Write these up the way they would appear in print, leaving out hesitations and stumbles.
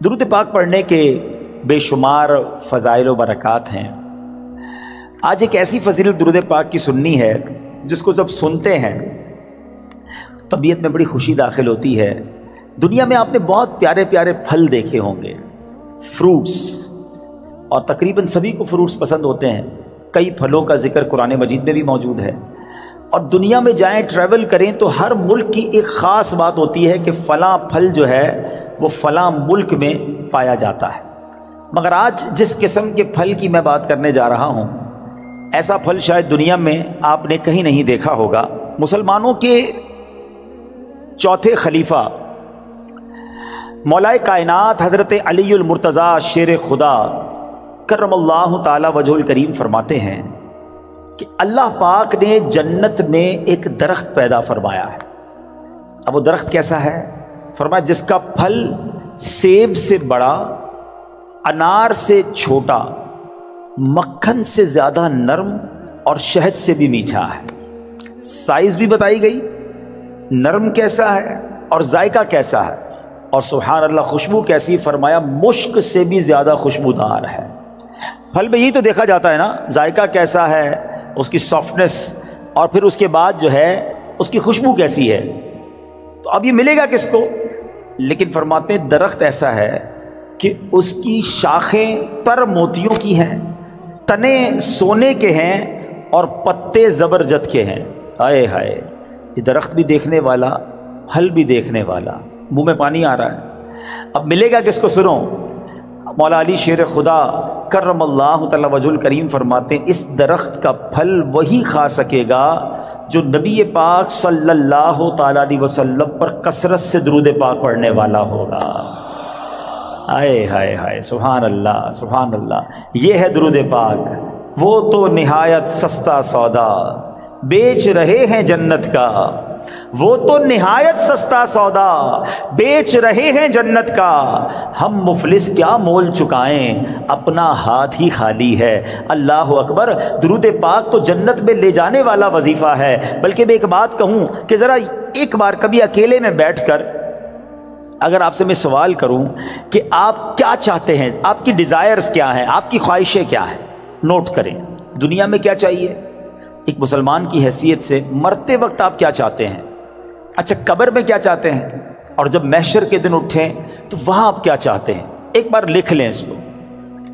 درود پاک پڑھنے کے بے شمار فضائل و برکات ہیں۔ آج ایک ایسی فضیلت درود پاک کی سننی ہے جس کو جب سنتے ہیں طبیعت میں بڑی خوشی داخل ہوتی ہے۔ دنیا میں آپ نے بہت پیارے پیارے پھل دیکھے ہوں گے، فروٹس، اور تقریباً سبھی کو فروٹس پسند ہوتے ہیں۔ کئی پھلوں کا ذکر قرآن مجید میں بھی موجود ہے، اور دنیا میں جائیں ٹریول کریں تو ہر ملک کی ایک خاص بات ہوتی ہے کہ فلاں پھل جو ہے وہ فلاں ملک میں پایا جاتا ہے۔ مگر آج جس قسم کے پھل کی میں بات کرنے جا رہا ہوں، ایسا پھل شاید دنیا میں آپ نے کہیں نہیں دیکھا ہوگا۔ مسلمانوں کے چوتھے خلیفہ مولا کائنات حضرت علی المرتضیٰ شیر خدا کرم اللہ تعالی وجہ الکریم فرماتے ہیں کہ اللہ پاک نے جنت میں ایک درخت پیدا فرمایا ہے۔ اب وہ درخت کیسا ہے؟ فرمایا جس کا پھل سیب سے بڑا، انار سے چھوٹا، مکھن سے زیادہ نرم اور شہد سے بھی میٹھا ہے۔ سائز بھی بتائی گئی، نرم کیسا ہے اور ذائقہ کیسا ہے، اور سبحان اللہ خوشبو کیسی، فرمایا مشک سے بھی زیادہ خوشبودار ہے۔ پھل میں یہی تو دیکھا جاتا ہے نا، ذائقہ کیسا ہے، اس کی سافٹنس، اور پھر اس کے بعد جو ہے اس کی خوشبو کیسی ہے۔ تو اب یہ ملے گا کس کو؟ لیکن فرماتے ہیں درخت ایسا ہے کہ اس کی شاخیں تر موتیوں کی ہیں، تنے سونے کے ہیں، اور پتے زبرجد کے ہیں۔ ہائے ہائے، یہ درخت بھی دیکھنے والا، پھل بھی دیکھنے والا، منہ میں پانی آ رہا ہے۔ اب ملے گا کس کو؟ سنو، مولا علی شیر خدا کرم اللہ تعالی وجہ الکریم فرماتے ہیں اس درخت کا پھل وہی کھا سکے گا جو نبی پاک صلی اللہ تعالی علیہ وسلم پر کثرت سے درود پاک پڑھنے والا ہوگا۔ ہائے ہائے ہائے، سبحان اللہ سبحان اللہ، یہ ہے درود پاک۔ وہ تو نہایت سستا سودا بیچ رہے ہیں جنت کا، وہ تو نہایت سستا سودا بیچ رہے ہیں جنت کا، ہم مفلس کیا مول چکائیں، اپنا ہاتھ ہی خالی ہے۔ اللہ اکبر، درود پاک تو جنت میں لے جانے والا وظیفہ ہے۔ بلکہ میں ایک بات کہوں کہ ذرا ایک بار کبھی اکیلے میں بیٹھ کر اگر آپ سے میں سوال کروں کہ آپ کیا چاہتے ہیں، آپ کی ڈیزائرز کیا ہیں، آپ کی خواہشیں کیا ہیں، نوٹ کریں۔ دنیا میں کیا چاہیے ایک مسلمان کی حیثیت سے؟ مرتے وقت آپ کیا چاہتے ہیں؟ اچھا، قبر میں کیا چاہتے ہیں؟ اور جب محشر کے دن اٹھیں تو وہاں آپ کیا چاہتے ہیں؟ ایک بار لکھ لیں اس کو۔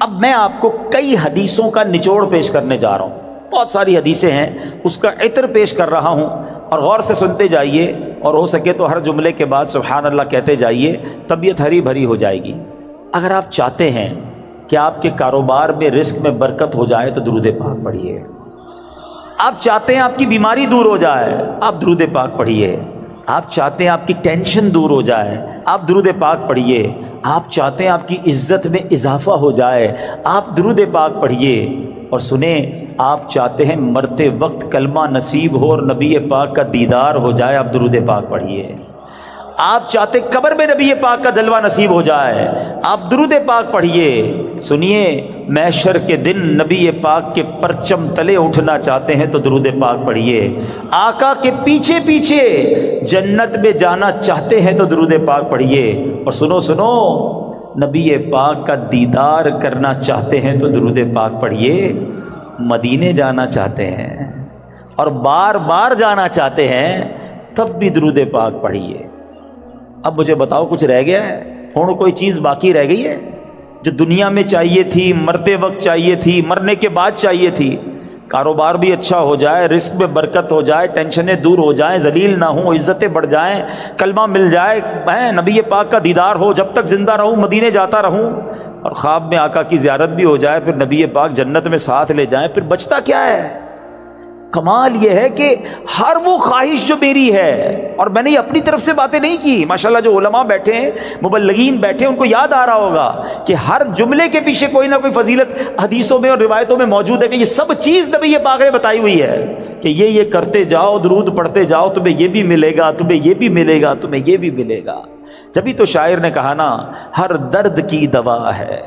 اب میں آپ کو کئی حدیثوں کا نچوڑ پیش کرنے جا رہا ہوں، بہت ساری حدیثیں ہیں، اس کا عطر پیش کر رہا ہوں، اور غور سے سنتے جائیے، اور ہو سکے تو ہر جملے کے بعد سبحان اللہ کہتے جائیے، طبیعت ہری بھری ہو جائے گی۔ اگر آپ چاہتے ہیں کہ آپ کے کاروبار میں رزق میں برکت ہو جائے تو درود پاک پڑھیے۔ آپ چاہتے ہیں آپ کی بیماری دور ہو جائے، آپ درود پاک پڑھیے۔ آپ چاہتے ہیں آپ کی ٹینشن دور ہو جائے، آپ درود پاک پڑھیے۔ آپ چاہتے ہیں آپ کی عزت میں اضافہ ہو جائے، آپ درود پاک پڑھیے۔ اور سنیں، آپ چاہتے ہیں مرتے وقت کلمہ نصیب ہو اور نبی پاک کا دیدار ہو جائے، آپ درود پاک پڑھیے۔ آپ چاہتے قبر میں نبی پاک کا جلوہ نصیب ہو جائے، آپ درود پاک پڑھیے۔ سنیے، محشر کے دن نبی پاک کے پرچم تلے اٹھنا چاہتے ہیں تو درود پاک پڑھیے۔ آقا کے پیچھے پیچھے جنت میں جانا چاہتے ہیں تو درود پاک پڑھیے۔ اور سنو سنو، نبی پاک کا دیدار کرنا چاہتے ہیں تو درود پاک پڑھیے۔ مدینے جانا چاہتے ہیں اور بار بار جانا چاہتے ہیں تب بھی درود پاک پڑھیے۔ اب مجھے بتاؤ، کچھ رہ گیا ہے؟ اور کوئی چیز باقی رہ گئی ہے جو دنیا میں چاہیے تھی، مرتے وقت چاہیے تھی، مرنے کے بعد چاہیے تھی؟ کاروبار بھی اچھا ہو جائے، رزق میں برکت ہو جائے، ٹینشنیں دور ہو جائیں، ذلیل نہ ہوں، عزتیں بڑھ جائیں، کلمہ مل جائے، نبی پاک کا دیدار ہو، جب تک زندہ رہوں مدینے جاتا رہوں، اور خواب میں آقا کی زیارت بھی ہو جائے، پھر نبی پاک جنت میں ساتھ لے جائیں، پھر بچتا کیا ہے؟ کمال یہ ہے کہ ہر وہ خواہش جو میری ہے، اور میں نے اپنی طرف سے باتیں نہیں کی، ماشاءاللہ جو علماء بیٹھے ہیں، مبلغین بیٹھے ہیں، ان کو یاد آ رہا ہوگا کہ ہر جملے کے پیچھے کوئی نہ کوئی فضیلت حدیثوں میں اور روایتوں میں موجود ہے، کہ یہ سب چیز نبی پاک نے بتائی ہوئی ہے کہ یہ کرتے جاؤ، درود پڑھتے جاؤ، تمہیں یہ بھی ملے گا، تمہیں یہ بھی ملے گا، تمہیں یہ بھی ملے گا۔ جبھی تو شاعر نے کہا نا، ہر درد کی دوا ہے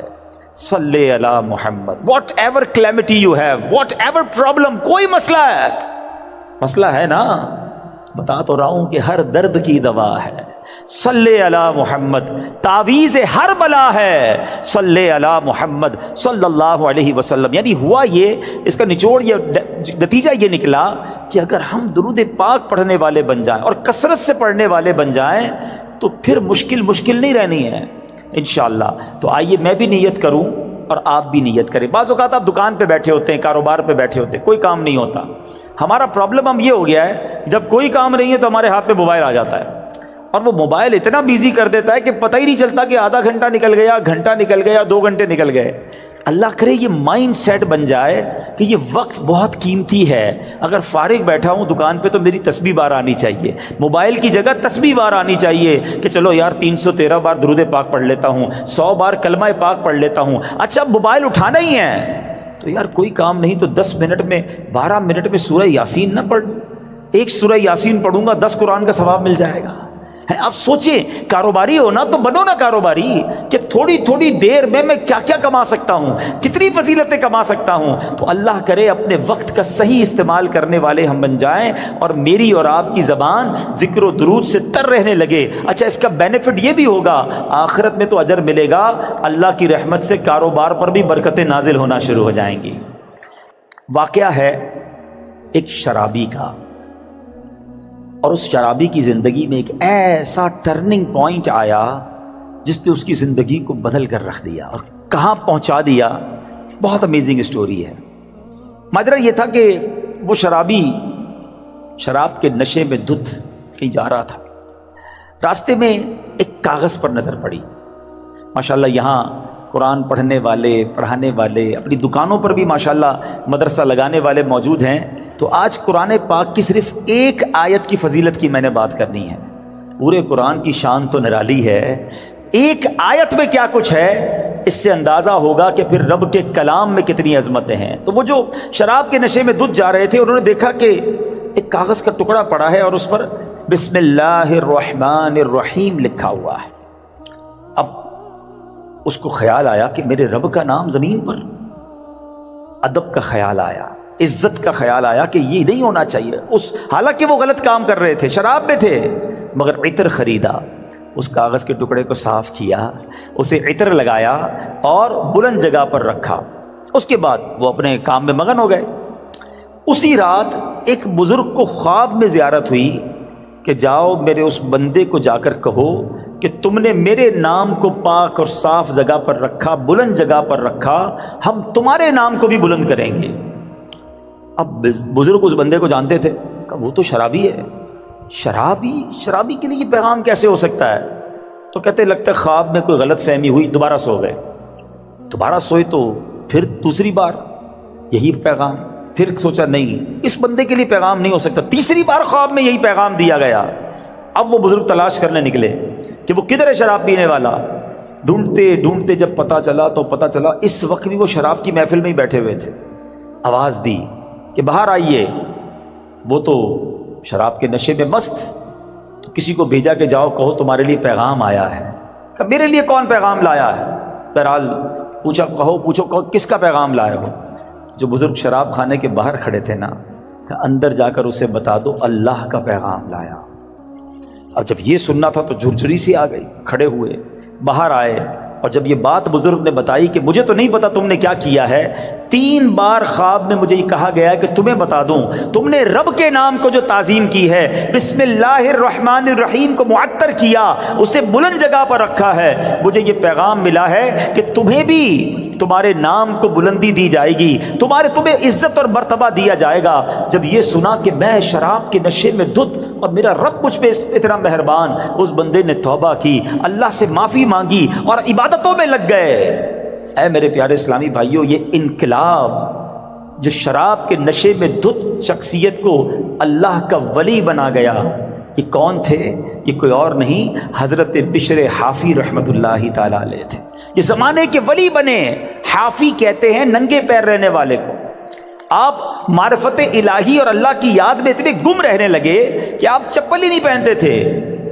صلی علی محمد، whatever calamity you have, whatever problem, کوئی مسئلہ ہے، مسئلہ ہے نا، بتا تو رہا ہوں کہ ہر درد کی دوا ہے۔ صلی علی محمد، تعویذ ہر بلا ہے صلی علی محمد صلی اللہ علیہ وسلم۔ یعنی ہوا یہ، اس کا نچوڑ یہ، نتیجہ یہ نکلا کہ اگر ہم درود پاک پڑھنے والے بن جائیں اور کثرت سے پڑھنے والے بن جائیں تو پھر مشکل نہیں رہنی ہے انشاءاللہ۔ تو آئیے میں بھی نیت کروں اور آپ بھی نیت کریں۔ بعض اوقات آپ دکان پہ بیٹھے ہوتے ہیں، کاروبار پہ بیٹھے ہوتے ہیں، کوئی کام نہیں ہوتا۔ ہمارا پرابلم ہم یہ ہو گیا ہے، جب کوئی کام نہیں ہے تو ہمارے ہاتھ میں موبائل آ جاتا ہے، اور وہ موبائل اتنا بیزی کر دیتا ہے کہ پتہ ہی نہیں چلتا کہ آدھا گھنٹہ نکل گیا، گھنٹہ نکل گیا، 2 گھنٹے نکل گئے۔ اللہ کرے یہ مائنڈ سیٹ بن جائے کہ یہ وقت بہت قیمتی ہے۔ اگر فارغ بیٹھا ہوں دکان پہ تو میری تسبیح بار آنی چاہیے، موبائل کی جگہ تسبیح بار آنی چاہیے کہ چلو یار 313 بار درود پاک پڑھ لیتا ہوں، 100 بار کلمہ پاک پڑھ لیتا ہوں۔ اچھا موبائل اٹھانا ہی ہے تو یار کوئی کام نہیں تو 10 منٹ میں 12 منٹ میں سورہ یاسین نہ پڑھ، ایک سورہ یاسین پڑھوں گا 10 قرآن کا ثواب مل جائے گا۔ اب سوچیں، کاروباری ہو نا تو بنو نا کاروباری کہ تھوڑی دیر میں کیا کیا کما سکتا ہوں، کتنی فضیلتیں کما سکتا ہوں۔ تو اللہ کرے اپنے وقت کا صحیح استعمال کرنے والے ہم بن جائیں اور میری اور آپ کی زبان ذکر و درود سے تر رہنے لگے۔ اچھا اس کا بینیفٹ یہ بھی ہوگا، آخرت میں تو اجر ملے گا، اللہ کی رحمت سے کاروبار پر بھی برکتیں نازل ہونا شروع ہو جائیں گی۔ واقعہ ہے ایک شرابی کا، اور اس شرابی کی زندگی میں ایک ایسا ٹرننگ پوائنٹ آیا جس نے اس کی زندگی کو بدل کر رکھ دیا اور کہاں پہنچا دیا۔ بہت امیزنگ اسٹوری ہے۔ ماجرا یہ تھا کہ وہ شرابی شراب کے نشے میں دھت کہیں جا رہا تھا، راستے میں ایک کاغذ پر نظر پڑی۔ ماشاءاللہ یہاں قرآن پڑھنے والے، پڑھانے والے، اپنی دکانوں پر بھی ماشاءاللہ مدرسہ لگانے والے موجود ہیں۔ تو آج قرآن پاک کی صرف ایک آیت کی فضیلت کی میں نے بات کرنی ہے۔ پورے قرآن کی شان تو نرالی ہے، ایک آیت میں کیا کچھ ہے اس سے اندازہ ہوگا کہ پھر رب کے کلام میں کتنی عظمتیں ہیں۔ تو وہ جو شراب کے نشے میں دھت جا رہے تھے، انہوں نے دیکھا کہ ایک کاغذ کا ٹکڑا پڑا ہے اور اس پر بسم اللہ الرحمن الرحیم لکھا ہوا ہے۔ اب اس کو خیال آیا کہ میرے رب کا نام زمین پر، ادب کا خیال آیا، عزت کا خیال آیا کہ یہ نہیں ہونا چاہیے۔ حالانکہ وہ غلط کام کر رہے تھے، شراب میں تھے، مگر عطر خریدا، اس کاغذ کے ٹکڑے کو صاف کیا، اسے عطر لگایا اور بلند جگہ پر رکھا۔ اس کے بعد وہ اپنے کام میں مگن ہو گئے۔ اسی رات ایک بزرگ کو خواب میں زیارت ہوئی کہ جاؤ میرے اس بندے کو جا کر کہو کہ تم نے میرے نام کو پاک اور صاف جگہ پر رکھا، بلند جگہ پر رکھا، ہم تمہارے نام کو بھی بلند کریں گے۔ اب بزرگ اس بندے کو جانتے تھے، کہ وہ تو شرابی ہے، شرابی کے لیے یہ پیغام کیسے ہو سکتا ہے؟ تو کہتے لگتا ہے خواب میں کوئی غلط فہمی ہوئی، دوبارہ سو گئے، دوبارہ سوئے تو پھر دوسری بار یہی پیغام، پھر سوچا نہیں اس بندے کے لیے پیغام نہیں ہو سکتا، تیسری بار خواب میں یہی پیغام دیا گیا۔ اب وہ بزرگ تلاش کرنے نکلے کہ وہ کدھر ہے شراب پینے والا۔ ڈھونڈتے ڈھونڈتے جب پتہ چلا اس وقت بھی وہ شراب کی محفل میں ہی بیٹھے ہوئے تھے۔ آواز دی کہ باہر آئیے، وہ تو شراب کے نشے میں مست، تو کسی کو بھیجا کہ جاؤ کہو تمہارے لیے پیغام آیا ہے۔ کہ میرے لیے کون پیغام لایا ہے؟ بہرحال پوچھو کس کا پیغام لائے ہو؟ جو بزرگ شراب خانے کے باہر کھڑے تھے نا، کہ اندر جا کر اسے بتا دو اللہ کا پیغام لایا۔ اب جب یہ سننا تھا تو جھرجھری سی آ گئی، کھڑے ہوئے باہر آئے، اور جب یہ بات بزرگ نے بتائی کہ مجھے تو نہیں پتا تم نے کیا کیا ہے، 3 بار خواب میں مجھے یہ کہا گیا ہے کہ تمہیں بتا دوں، تم نے رب کے نام کو جو تعظیم کی ہے، بسم اللہ الرحمن الرحیم کو معطر کیا، اسے بلند جگہ پر رکھا ہے، مجھے یہ پیغام ملا ہے کہ تمہیں بھی تمہارے نام کو بلندی دی جائے گی، تمہیں عزت اور مرتبہ دیا جائے گا۔ جب یہ سنا کہ میں شراب کے نشے میں دھت اور میرا رب مجھ پہ اتنا مہربان، اس بندے نے توبہ کی، اللہ سے معافی مانگی اور عبادتوں میں لگ گئے۔ اے میرے پیارے اسلامی بھائیوں، یہ انقلاب جو شراب کے نشے میں دھت شخصیت کو اللہ کا ولی بنا گیا، یہ کون تھے؟ یہ کوئی اور نہیں، حضرت بشر حافی رحمت اللہ تعالی علیہ تھے۔ یہ زمانے کے ولی بنے۔ حافی کہتے ہیں ننگے پیر رہنے والے کو۔ آپ معرفت الہی اور اللہ کی یاد میں اتنے گم رہنے لگے کہ آپ چپل ہی نہیں پہنتے تھے،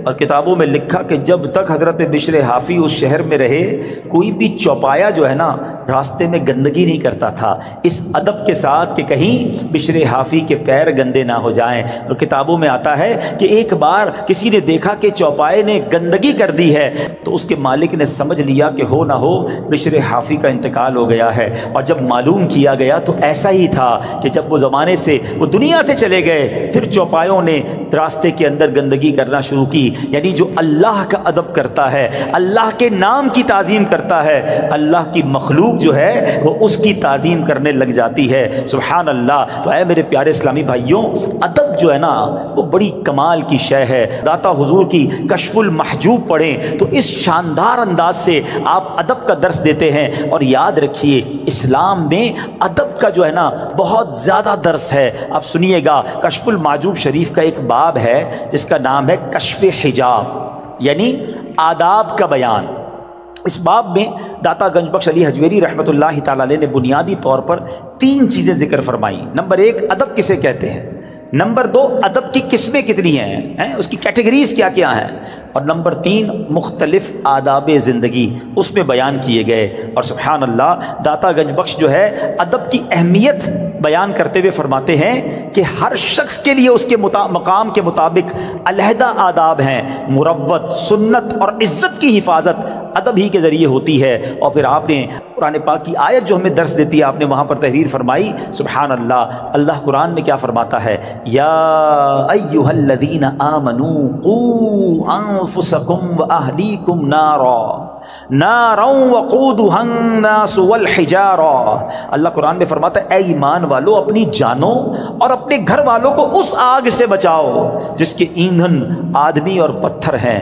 اور کتابوں میں لکھا کہ جب تک حضرت بشر حافی اس شہر میں رہے کوئی بھی چوپایا جو ہے نا راستے میں گندگی نہیں کرتا تھا، اس ادب کے ساتھ کہ کہیں بشر حافی کے پیر گندے نہ ہو جائیں۔ اور کتابوں میں آتا ہے کہ ایک بار کسی نے دیکھا کہ چوپائے نے گندگی کر دی ہے تو اس کے مالک نے سمجھ لیا کہ ہو نہ ہو بشر حافی کا انتقال ہو گیا ہے، اور جب معلوم کیا گیا تو ایسا ہی تھا کہ جب وہ زمانے سے وہ دنیا سے چلے گئے پھر چوپایوں نے راستے کے اندر گندگی کرنا شروع کی۔ یعنی جو اللہ کا ادب کرتا ہے، اللہ کے نام کی تعظیم کرتا ہے، اللہ کی مخلوق جو ہے وہ اس کی تعظیم کرنے لگ جاتی ہے۔ سبحان اللہ۔ تو اے میرے پیارے اسلامی بھائیوں، ادب جو ہے نا وہ بڑی کمال کی شے ہے۔ داتا حضور کی کشف المحجوب پڑھیں تو اس شاندار انداز سے آپ ادب کا درس دیتے ہیں، اور یاد رکھیے اسلام میں ادب کا جو ہے نا بہت زیادہ درس ہے۔ آپ سنیے گا، کشف المحجوب شریف کا ایک باب ہے جس کا نام ہے کشف حجاب، یعنی آداب کا بیان۔ اس باب میں داتا گنج بخش علی حجویری رحمۃ اللہ تعالی علیہ نے بنیادی طور پر 3 چیزیں ذکر فرمائی۔ نمبر 1 ادب کسے کہتے ہیں، نمبر 2 ادب کی قسمیں کتنی ہیں، اس کی کیٹیگریز کیا کیا ہیں، اور نمبر 3 مختلف آداب زندگی اس میں بیان کیے گئے۔ اور سبحان اللہ، داتا گنج بخش جو ہے ادب کی اہمیت بیان کرتے ہوئے فرماتے ہیں کہ ہر شخص کے لیے اس کے مقام کے مطابق علیحدہ آداب ہیں۔ مروت، سنت اور عزت کی حفاظت ادب ہی کے ذریعے ہوتی ہے۔ اور پھر آپ نے قرآن پاک کی آیت جو ہمیں درس دیتی ہے آپ نے وہاں پر تحریر فرمائی۔ سبحان اللہ، اللہ قرآن میں کیا فرماتا ہے، یا ایھا الذین آمنوا قوا انفسکم واہلیکم نارا وقودھا الناس والحجارہ۔ اللہ قرآن میں فرماتا ہے اے ایمان والو اپنی جانوں اور اپنے گھر والوں کو اس آگ سے بچاؤ جس کے ایندھن آدمی اور پتھر ہیں۔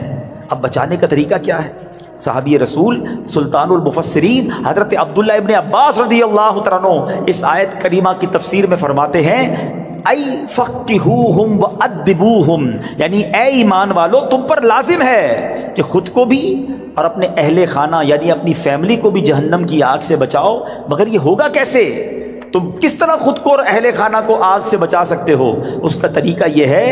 اب بچانے کا طریقہ کیا ہے؟ صحابی رسول سلطان المفسرین حضرت عبداللہ ابن عباس رضی اللہ تعالیٰ عنہ اس آیت کریمہ کی تفسیر میں فرماتے ہیں ای فقہوہم وادبوہم، یعنی اے ایمان والو تم پر لازم ہے کہ خود کو بھی اور اپنے اہل خانہ یعنی اپنی فیملی کو بھی جہنم کی آگ سے بچاؤ۔ مگر یہ ہوگا کیسے؟ تم کس طرح خود کو اور اہل خانہ کو آگ سے بچا سکتے ہو؟ اس کا طریقہ یہ ہے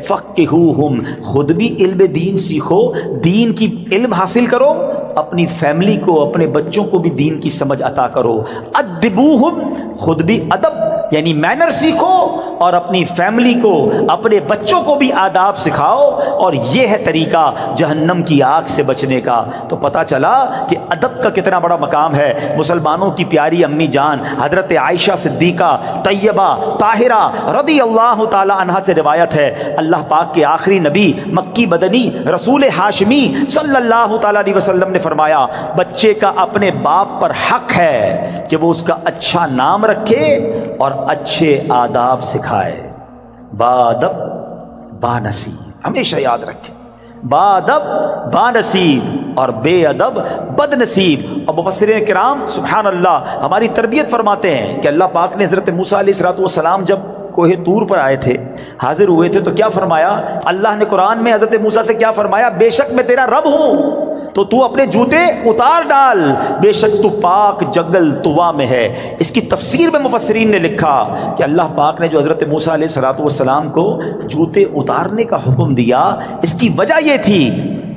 فقہوہم، خود بھی علم دین سیکھو، دین کی علم حاصل کرو، اپنی فیملی کو اپنے بچوں کو بھی دین کی سمجھ عطا کرو۔ ادبوہم، خود بھی ادب یعنی مینر سیکھو اور اپنی فیملی کو اپنے بچوں کو بھی آداب سکھاؤ، اور یہ ہے طریقہ جہنم کی آگ سے بچنے کا۔ تو پتہ چلا کہ ادب کا کتنا بڑا مقام ہے۔ مسلمانوں کی پیاری امی جان حضرت عائشہ صدیقہ طیبہ طاہرہ رضی اللہ تعالی عنہا سے روایت ہے، اللہ پاک کے آخری نبی مکی مدنی رسول ہاشمی صلی اللہ تعالی علیہ وسلم نے فرمایا بچے کا اپنے باپ پر حق ہے کہ وہ اس کا اچھا نام رکھے اور اچھے آداب سکھائے۔ بادب بانصیب، ہمیشہ یاد رکھیں، بادب بانصیب اور بے ادب بد نصیب۔ اور مفسرین کرام سبحان اللہ ہماری تربیت فرماتے ہیں کہ اللہ پاک نے حضرت موسیٰ علیہ السلام جب کوہ طور پر آئے تھے، حاضر ہوئے تھے، تو کیا فرمایا؟ اللہ نے قرآن میں حضرت موسیٰ سے کیا فرمایا؟ بے شک میں تیرا رب ہوں تو تو اپنے جوتے اتار ڈال، بے شک تو پاک جنگل طوا میں ہے۔ اس کی تفسیر میں مفسرین نے لکھا کہ اللہ پاک نے جو حضرت موسیٰ علیہ السلام کو جوتے اتارنے کا حکم دیا، اس کی وجہ یہ تھی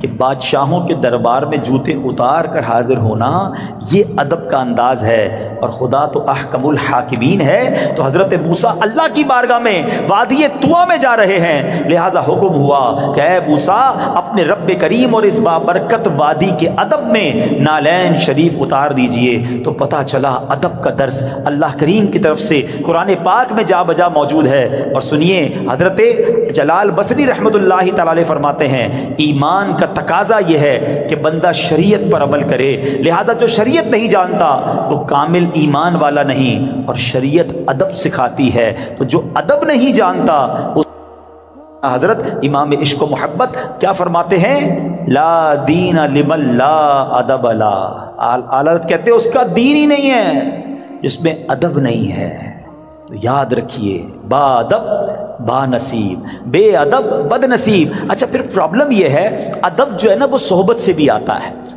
کہ بادشاہوں کے دربار میں جوتے اتار کر حاضر ہونا یہ ادب کا انداز ہے، اور خدا تو احکم الحاکمین ہے۔ تو حضرت موسیٰ اللہ کی بارگاہ میں وادی طوا میں جا رہے ہیں، لہذا حکم ہوا کہ اے موسیٰ اپنے رب کریم اور اس بابرکت وادی کے ادب میں نالین شریف اتار دیجئے۔ تو پتہ چلا ادب کا درس اللہ کریم کی طرف سے قرآن پاک میں جا بجا موجود ہے۔ اور سنیے حضرت جلال بصری رحمۃ اللہ تعالی علیہ فرماتے ہیں ایمان کا تقاضا یہ ہے کہ بندہ شریعت پر عمل کرے، لہذا جو شریعت نہیں جانتا وہ کامل ایمان والا نہیں، اور شریعت ادب سکھاتی ہے، تو جو ادب نہیں جانتا حضرت امام عشق و محبت کیا فرماتے ہیں؟ لا دین لمن لا ادب لا، حضرت کہتے ہیں اس کا دین ہی نہیں ہے جس میں ادب نہیں ہے۔ تو یاد رکھیے با ادب با نصیب، بے ادب بد نصیب۔ اچھا پھر پرابلم یہ ہے ادب جو ہے نا وہ صحبت سے بھی آتا ہے۔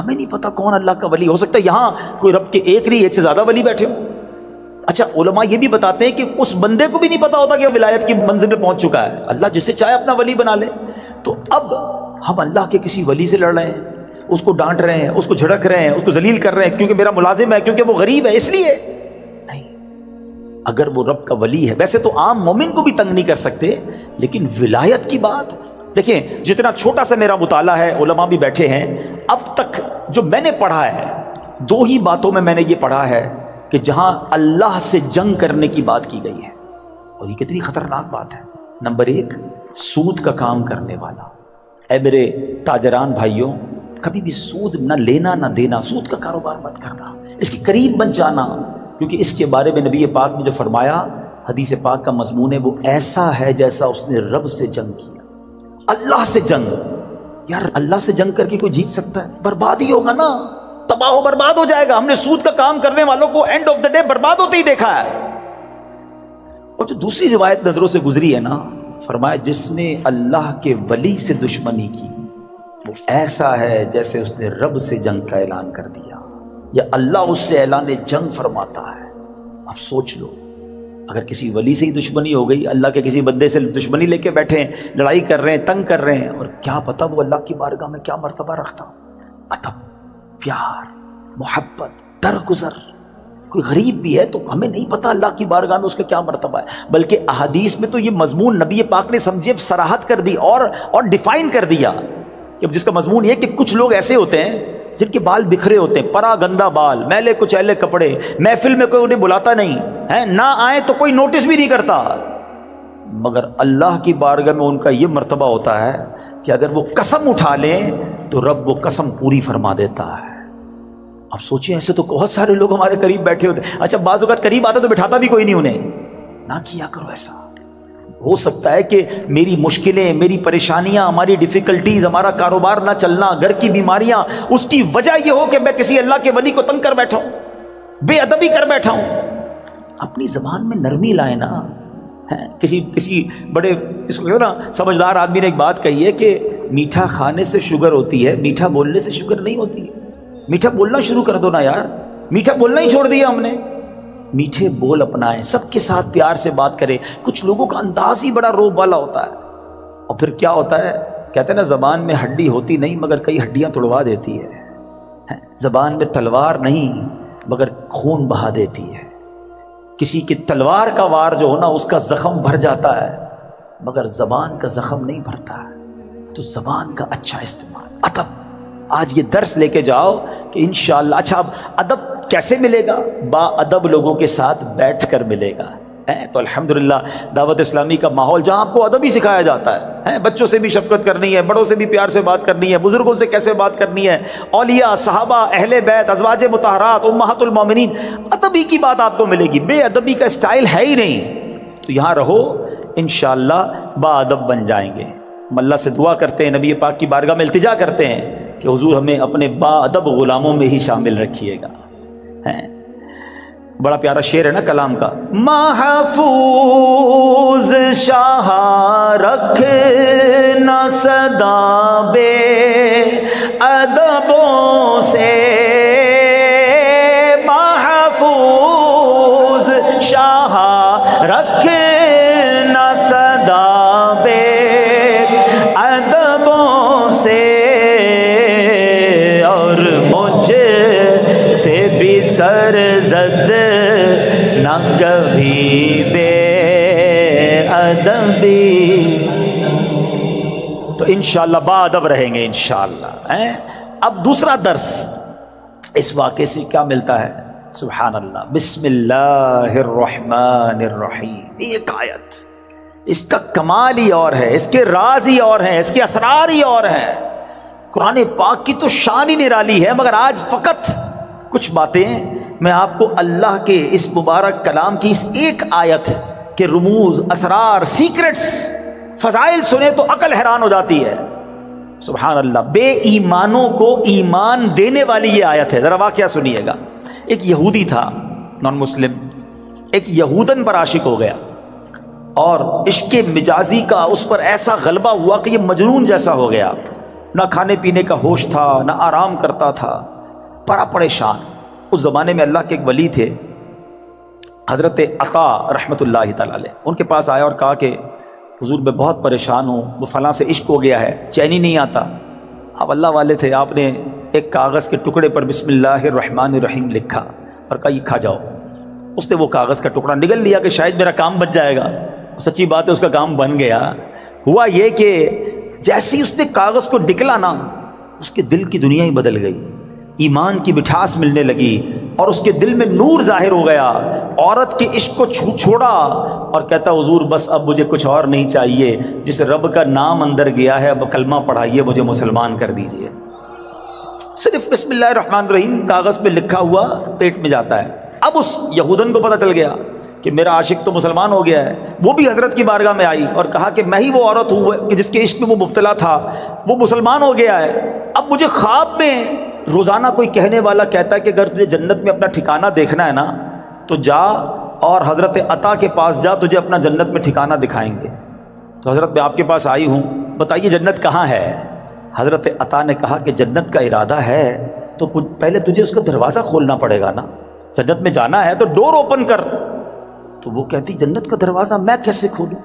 ہمیں نہیں پتا کون اللہ کا ولی. ہو سکتا ہے یہاں کوئی رب کے ایک نہیں ایک سے زیادہ ولی بیٹھے ہو. اچھا علماء یہ بھی بتاتے ہیں کہ اس بندے کو بھی نہیں پتا ہوتا کہ وہ ولایت کی منزل میں پہنچ چکا ہے. اللہ جسے چاہے اپنا ولی بنا لے. تو اب ہم اللہ کے کسی ولی سے لڑ رہے ہیں, اس کو ڈانٹ رہے ہیں, اس کو جھڑک رہے ہیں, اس کو ذلیل کر رہے ہیں کیونکہ میرا ملازم ہے, کیونکہ وہ غریب ہے, اس لیے نہیں. اگر وہ رب کا ولی ہے, ویسے تو عام مومن کو بھی تنگ نہیں کر سکتے, لیکن ولایت کی بات دیکھیں. جتنا چھوٹا سا میرا مطالعہ ہے, علماء بھی بیٹھے ہیں, اب تک جو میں نے پڑھا ہے 2 ہی باتوں میں نے یہ پڑھا ہے کہ جہاں اللہ سے جنگ کرنے کی بات کی گئی ہے, اور یہ کتنی خطرناک بات ہے. نمبر 1, سود کا کام کرنے والا. اے میرے تاجران بھائیوں, کبھی بھی سود نہ لینا نہ دینا, سود کا کاروبار مت کرنا, اس کے قریب مت جانا, کیونکہ اس کے بارے میں نبی پاک نے جو فرمایا, حدیث پاک کا مضمون ہے, وہ ایسا ہے جیسا اس نے رب سے جنگ کیا. اللہ سے جنگ, یار اللہ سے جنگ کر کے کوئی جیت سکتا ہے؟ بربادی ہوگا نا, تباہ و برباد ہو جائے گا. ہم نے سود کا کام کرنے والوں کو اینڈ آف دا ڈے برباد ہوتے ہی دیکھا ہے. اور جو دوسری روایت نظروں سے گزری ہے نا, فرمایا جس نے اللہ کے ولی سے دشمنی کی وہ ایسا ہے جیسے اس نے رب سے جنگ کا اعلان کر دیا, یا اللہ اس سے اعلان جنگ فرماتا ہے. اب سوچ لو, اگر کسی ولی سے ہی دشمنی ہو گئی, اللہ کے کسی بندے سے دشمنی لے کے بیٹھے ہیں, لڑائی کر رہے ہیں, تنگ کر رہے ہیں, اور کیا پتا وہ اللہ کی بارگاہ میں کیا مرتبہ رکھتا. ادب, پیار, محبت, درگزر. کوئی غریب بھی ہے تو ہمیں نہیں پتا اللہ کی بارگاہ میں اس کا کیا مرتبہ ہے, بلکہ احادیث میں تو یہ مضمون نبی پاک نے سمجھے صراحت کر دی اور ڈیفائن کر دیا, کہ جس کا مضمون یہ کہ کچھ لوگ ایسے ہوتے ہیں جن کے بال بکھرے ہوتے ہیں, پرا گندا بال, میلے کچیلے کپڑے, محفل میں کوئی انہیں بلاتا نہیں ہے, نہ آئے تو کوئی نوٹس بھی نہیں کرتا, مگر اللہ کی بارگاہ میں ان کا یہ مرتبہ ہوتا ہے کہ اگر وہ قسم اٹھا لیں تو رب وہ قسم پوری فرما دیتا ہے. اب سوچیں, ایسے تو بہت سارے لوگ ہمارے قریب بیٹھے ہوتے ہیں. اچھا بعض اوقات قریب آتا تو بٹھاتا بھی کوئی نہیں انہیں. نہ کیا کرو ایسا. ہو سکتا ہے کہ میری مشکلیں, میری پریشانیاں, ہماری ڈیفیکلٹیز, ہمارا کاروبار نہ چلنا, گھر کی بیماریاں, اس کی وجہ یہ ہو کہ میں کسی اللہ کے ولی کو تنگ کر بیٹھا ہوں, بے ادبی کر بیٹھا ہوں. اپنی زبان میں نرمی لائے نا. کسی بڑے اس کو نا سمجھدار آدمی نے ایک بات کہی ہے کہ میٹھا کھانے سے شوگر ہوتی ہے, میٹھا بولنے سے شوگر نہیں ہوتی. میٹھا بولنا شروع کر دو نا یار, میٹھا بولنا ہی چھوڑ دیا ہم نے. میٹھے بول اپنائیں, سب کے ساتھ پیار سے بات کریں. کچھ لوگوں کا انداز ہی بڑا روب والا ہوتا ہے, اور پھر کیا ہوتا ہے, کہتے ہیں نا زبان میں ہڈی ہوتی نہیں مگر کئی ہڈیاں توڑوا دیتی ہے. زبان میں تلوار نہیں مگر خون بہا دیتی ہے. کسی کی تلوار کا وار جو ہونا اس کا زخم بھر جاتا ہے, مگر زبان کا زخم نہیں بھرتا ہے. تو زبان کا اچھا استعمال, ادب. آج یہ درس لے کے جاؤ کہ انشاءاللہ. اچھا اب ادب کیسے ملے گا؟ با ادب لوگوں کے ساتھ بیٹھ کر ملے گا. تو الحمدللہ دعوت اسلامی کا ماحول جہاں آپ کو ادب ہی سکھایا جاتا ہے. بچوں سے بھی شفقت کرنی ہے, بڑوں سے بھی پیار سے بات کرنی ہے, بزرگوں سے کیسے بات کرنی ہے, اولیاء, صحابہ, اہل بیت, ازواج مطہرات, امہات المومنین, ادب ہی کی بات آپ کو ملے گی. بے ادبی کا اسٹائل ہے ہی نہیں. تو یہاں رہو, انشاءاللہ با ادب بن جائیں گے. ہم اللہ سے دعا کرتے ہیں, نبی پاک کی بارگاہ میں التجا کرتے ہیں کہ حضور ہمیں اپنے با ادب غلاموں میں ہی شامل رکھیے گا. بڑا پیارا شعر ہے نا کلام کا, محفوظ شاہ رکھنا صدا بے ادبوں سے, محفوظ شاہ رکھنا صدا بے ادبوں سے, اور مجھ سے بھی سر زد نہ کبھی بے ادبی. تو انشاءاللہ با ادب رہیں گے انشاءاللہ. اب دوسرا درس اس واقعے سے کیا ملتا ہے؟ سبحان اللہ, بسم اللہ الرحمن الرحیم. ایک آیت, اس کا کمال ہی اور ہے, اس کے راز ہی اور ہیں, اس کے اسرار ہی اور ہیں. قرآن پاک کی تو شان ہی نرالی ہے, مگر آج فقط کچھ باتیں میں آپ کو اللہ کے اس مبارک کلام کی اس ایک آیت کے رموز, اسرار, سیکرٹس, فضائل سنے تو عقل حیران ہو جاتی ہے. سبحان اللہ. بے ایمانوں کو ایمان دینے والی یہ آیت ہے. ذرا واقعہ سنیے گا. ایک یہودی تھا, نان مسلم, ایک یہودن پر عاشق ہو گیا, اور عشق مجازی کا اس پر ایسا غلبہ ہوا کہ یہ مجنون جیسا ہو گیا. نہ کھانے پینے کا ہوش تھا، نہ آرام کرتا تھا، بڑا پریشان۔ اس زمانے میں اللہ کے ایک ولی تھے حضرت عطا رحمۃ اللہ تعالی علیہ، ان کے پاس آیا اور کہا کہ حضور میں بہت پریشان ہوں، وہ فلاں سے عشق ہو گیا ہے، چین ہی نہیں آتا۔ آپ اللہ والے تھے، آپ نے ایک کاغذ کے ٹکڑے پر بسم اللہ الرحمن الرحیم لکھا اور کہا یہ کھا جاؤ۔ اس نے وہ کاغذ کا ٹکڑا نگل لیا کہ شاید میرا کام بچ جائے گا۔ سچی بات ہے، اس کا کام بن گیا۔ ہوا یہ کہ جیسے ہی اس نے کاغذ کو نکلا نا، اس کے دل کی دنیا ہی بدل گئی، ایمان کی مٹھاس ملنے لگی اور اس کے دل میں نور ظاہر ہو گیا۔ عورت کے عشق کو چھوڑا اور کہتا حضور بس اب مجھے کچھ اور نہیں چاہیے، جس رب کا نام اندر گیا ہے اب کلمہ پڑھائیے، مجھے مسلمان کر دیجئے۔ صرف بسم اللہ الرحمن الرحیم کاغذ پہ لکھا ہوا پیٹ میں جاتا ہے۔ اب اس یہودن کو پتہ چل گیا کہ میرا عاشق تو مسلمان ہو گیا ہے۔ وہ بھی حضرت کی بارگاہ میں آئی اور کہا کہ میں ہی وہ عورت ہوں کہ جس کے عشق میں وہ مبتلا تھا، وہ مسلمان ہو گیا ہے۔ اب مجھے خواب میں روزانہ کوئی کہنے والا کہتا ہے کہ اگر تجھے جنت میں اپنا ٹھکانہ دیکھنا ہے نا تو جا اور حضرت عطا کے پاس جا، تجھے اپنا جنت میں ٹھکانہ دکھائیں گے۔ تو حضرت میں آپ کے پاس آئی ہوں، بتائیے جنت کہاں ہے؟ حضرت عطا نے کہا کہ جنت کا ارادہ ہے تو پہلے تجھے اس کا دروازہ کھولنا پڑے گا نا، جنت میں جانا ہے تو ڈور اوپن کر۔ تو وہ کہتی جنت کا دروازہ میں کیسے کھولوں؟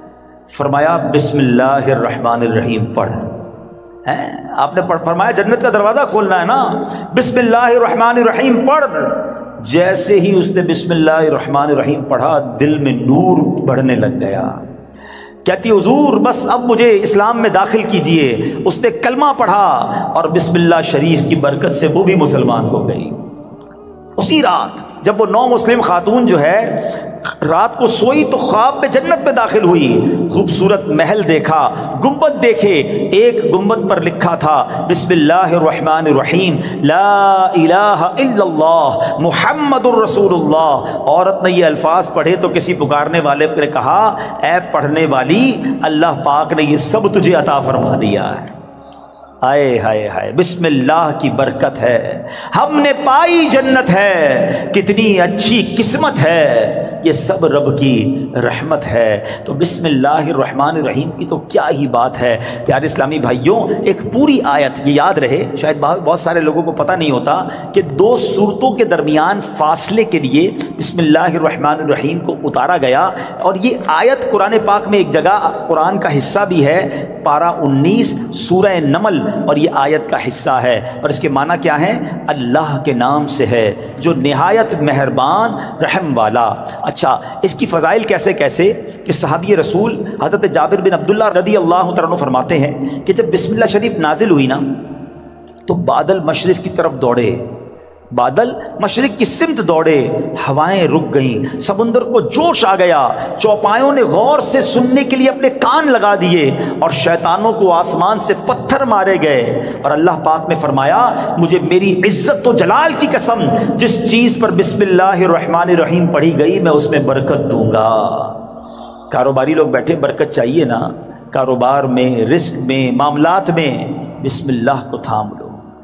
فرمایا بسم اللہ الرحمن الرحیم پڑھ۔ آپ نے فرمایا جنت کا دروازہ کھولنا ہے نا، بسم اللہ الرحمن الرحیم پڑھ۔ جیسے ہی اس نے بسم اللہ الرحمن الرحیم پڑھا، دل میں نور بڑھنے لگ گیا۔ کہتی حضور بس اب مجھے اسلام میں داخل کیجئے۔ اس نے کلمہ پڑھا اور بسم اللہ شریف کی برکت سے وہ بھی مسلمان ہو گئی۔ اسی رات جب وہ نو مسلم خاتون جو ہے رات کو سوئی تو خواب میں جنت میں داخل ہوئی، خوبصورت محل دیکھا، گنبد دیکھے، ایک گنبد پر لکھا تھا بسم اللہ الرحمن الرحیم لا الہ الا اللہ محمد الرسول اللہ۔ عورت نے یہ الفاظ پڑھے تو کسی پکارنے والے نے کہا اے پڑھنے والی، اللہ پاک نے یہ سب تجھے عطا فرما دیا ہے۔ آئے ہائے ہائے، بسم اللہ کی برکت ہے، ہم نے پائی جنت ہے، کتنی اچھی قسمت ہے، یہ سب رب کی رحمت ہے۔ تو بسم اللہ الرحمن الرحیم کی تو کیا ہی بات ہے۔ پیارے اسلامی بھائیوں، ایک پوری آیت، یہ یاد رہے، شاید بہت سارے لوگوں کو پتہ نہیں ہوتا کہ دو صورتوں کے درمیان فاصلے کے لیے بسم اللہ الرحمن الرحیم کو اتارا گیا، اور یہ آیت قرآن پاک میں ایک جگہ قرآن کا حصہ بھی ہے، پارہ 19 سورہ نمل، اور یہ آیت کا حصہ ہے، اور اس کے معنی کیا ہے؟ اللہ کے نام سے ہے جو نہایت مہربان رحم والا۔ اچھا، اس کی فضائل کیسے کہ صحابی رسول حضرت جابر بن عبداللہ رضی اللہ تعالیٰ عنہ فرماتے ہیں کہ جب بسم اللہ شریف نازل ہوئی نا تو بادل مشرق کی طرف دوڑے، بادل مشرق کی سمت دوڑے، ہوائیں رک گئیں، سمندر کو جوش آ گیا، چوپایوں نے غور سے سننے کے لیے اپنے کان لگا دیے، اور شیطانوں کو آسمان سے پتھر مارے گئے، اور اللہ پاک نے فرمایا مجھے میری عزت و جلال کی قسم، جس چیز پر بسم اللہ الرحمن الرحیم پڑھی گئی میں اس میں برکت دوں گا۔ کاروباری لوگ بیٹھے، برکت چاہیے نا، کاروبار میں، رزق میں، معاملات میں بسم اللہ کو تھام لو۔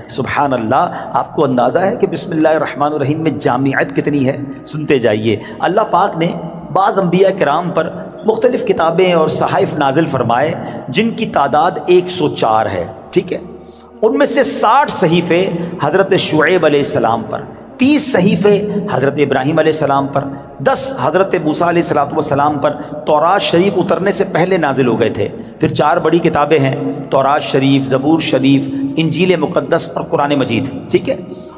سبحان اللہ، آپ کو اندازہ ہے کہ بسم اللہ الرحمن الرحیم میں جامعیت کتنی ہے؟ سنتے جائیے۔ اللہ پاک نے بعض انبیاء کرام پر مختلف کتابیں اور صحائف نازل فرمائے جن کی تعداد 104 ہے، ٹھیک ہے؟ ان میں سے 60 صحیفے حضرت شعیب علیہ السلام پر، 30 صحیفے حضرت ابراہیم علیہ السلام پر، 10 حضرت موسیٰ علیہ السلام پر تورات شریف اترنے سے پہلے نازل ہو گئے تھے۔ پھر 4 بڑی کتابیں ہیں، تورات شریف، زبور شریف، انجیل مقدس اور قرآن مجید، ٹھیک ہے؟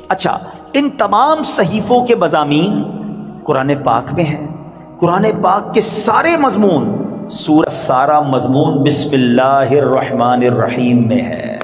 اچھا، ان تمام صحیفوں کے مضامین قرآن پاک میں ہیں۔ قرآن پاک کے سارے مضمون، سورہ سارا مضمون بسم اللہ الرحمن الرحیم میں ہے۔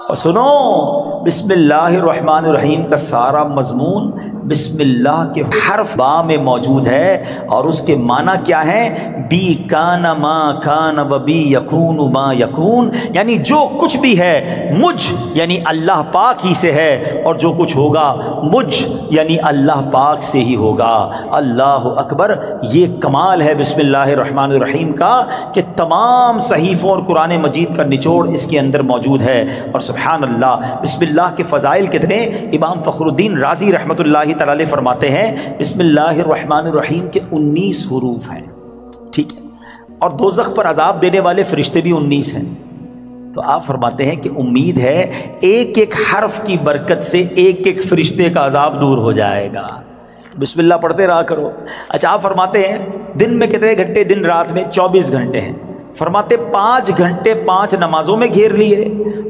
اور سنو، بسم اللہ الرحمن الرحیم کا سارا مضمون بسم اللہ کے حرف با میں موجود ہے، اور اس کے معنی کیا ہے؟ بی کان ما کان و بی یکون ما یکون، یعنی جو کچھ بھی ہے مجھ یعنی اللہ پاک ہی سے ہے، اور جو کچھ ہوگا مجھ یعنی اللہ پاک سے ہی ہوگا۔ اللہ اکبر، یہ کمال ہے بسم اللہ الرحمن الرحیم کا کہ تمام صحیفوں اور قرآن مجید کا نچوڑ اس کے اندر موجود ہے۔ اور سبحان اللہ، بسم اللہ کے فضائل کتنے! امام فخر الدین رازی رحمۃ اللہ تعالی فرماتے ہیں بسم اللہ الرحمن الرحیم کے 19 حروف ہیں، ٹھیک ہے؟ اور دوزخ پر عذاب دینے والے فرشتے بھی 19 ہیں۔ تو آپ فرماتے ہیں کہ امید ہے ایک ایک حرف کی برکت سے ایک ایک فرشتے کا عذاب دور ہو جائے گا، بسم اللہ پڑھتے رہا کرو۔ اچھا آپ فرماتے ہیں دن میں کتنے گھنٹے؟ دن رات میں 24 گھنٹے ہیں۔ فرماتے 5 گھنٹے 5 نمازوں میں گھیر لیے،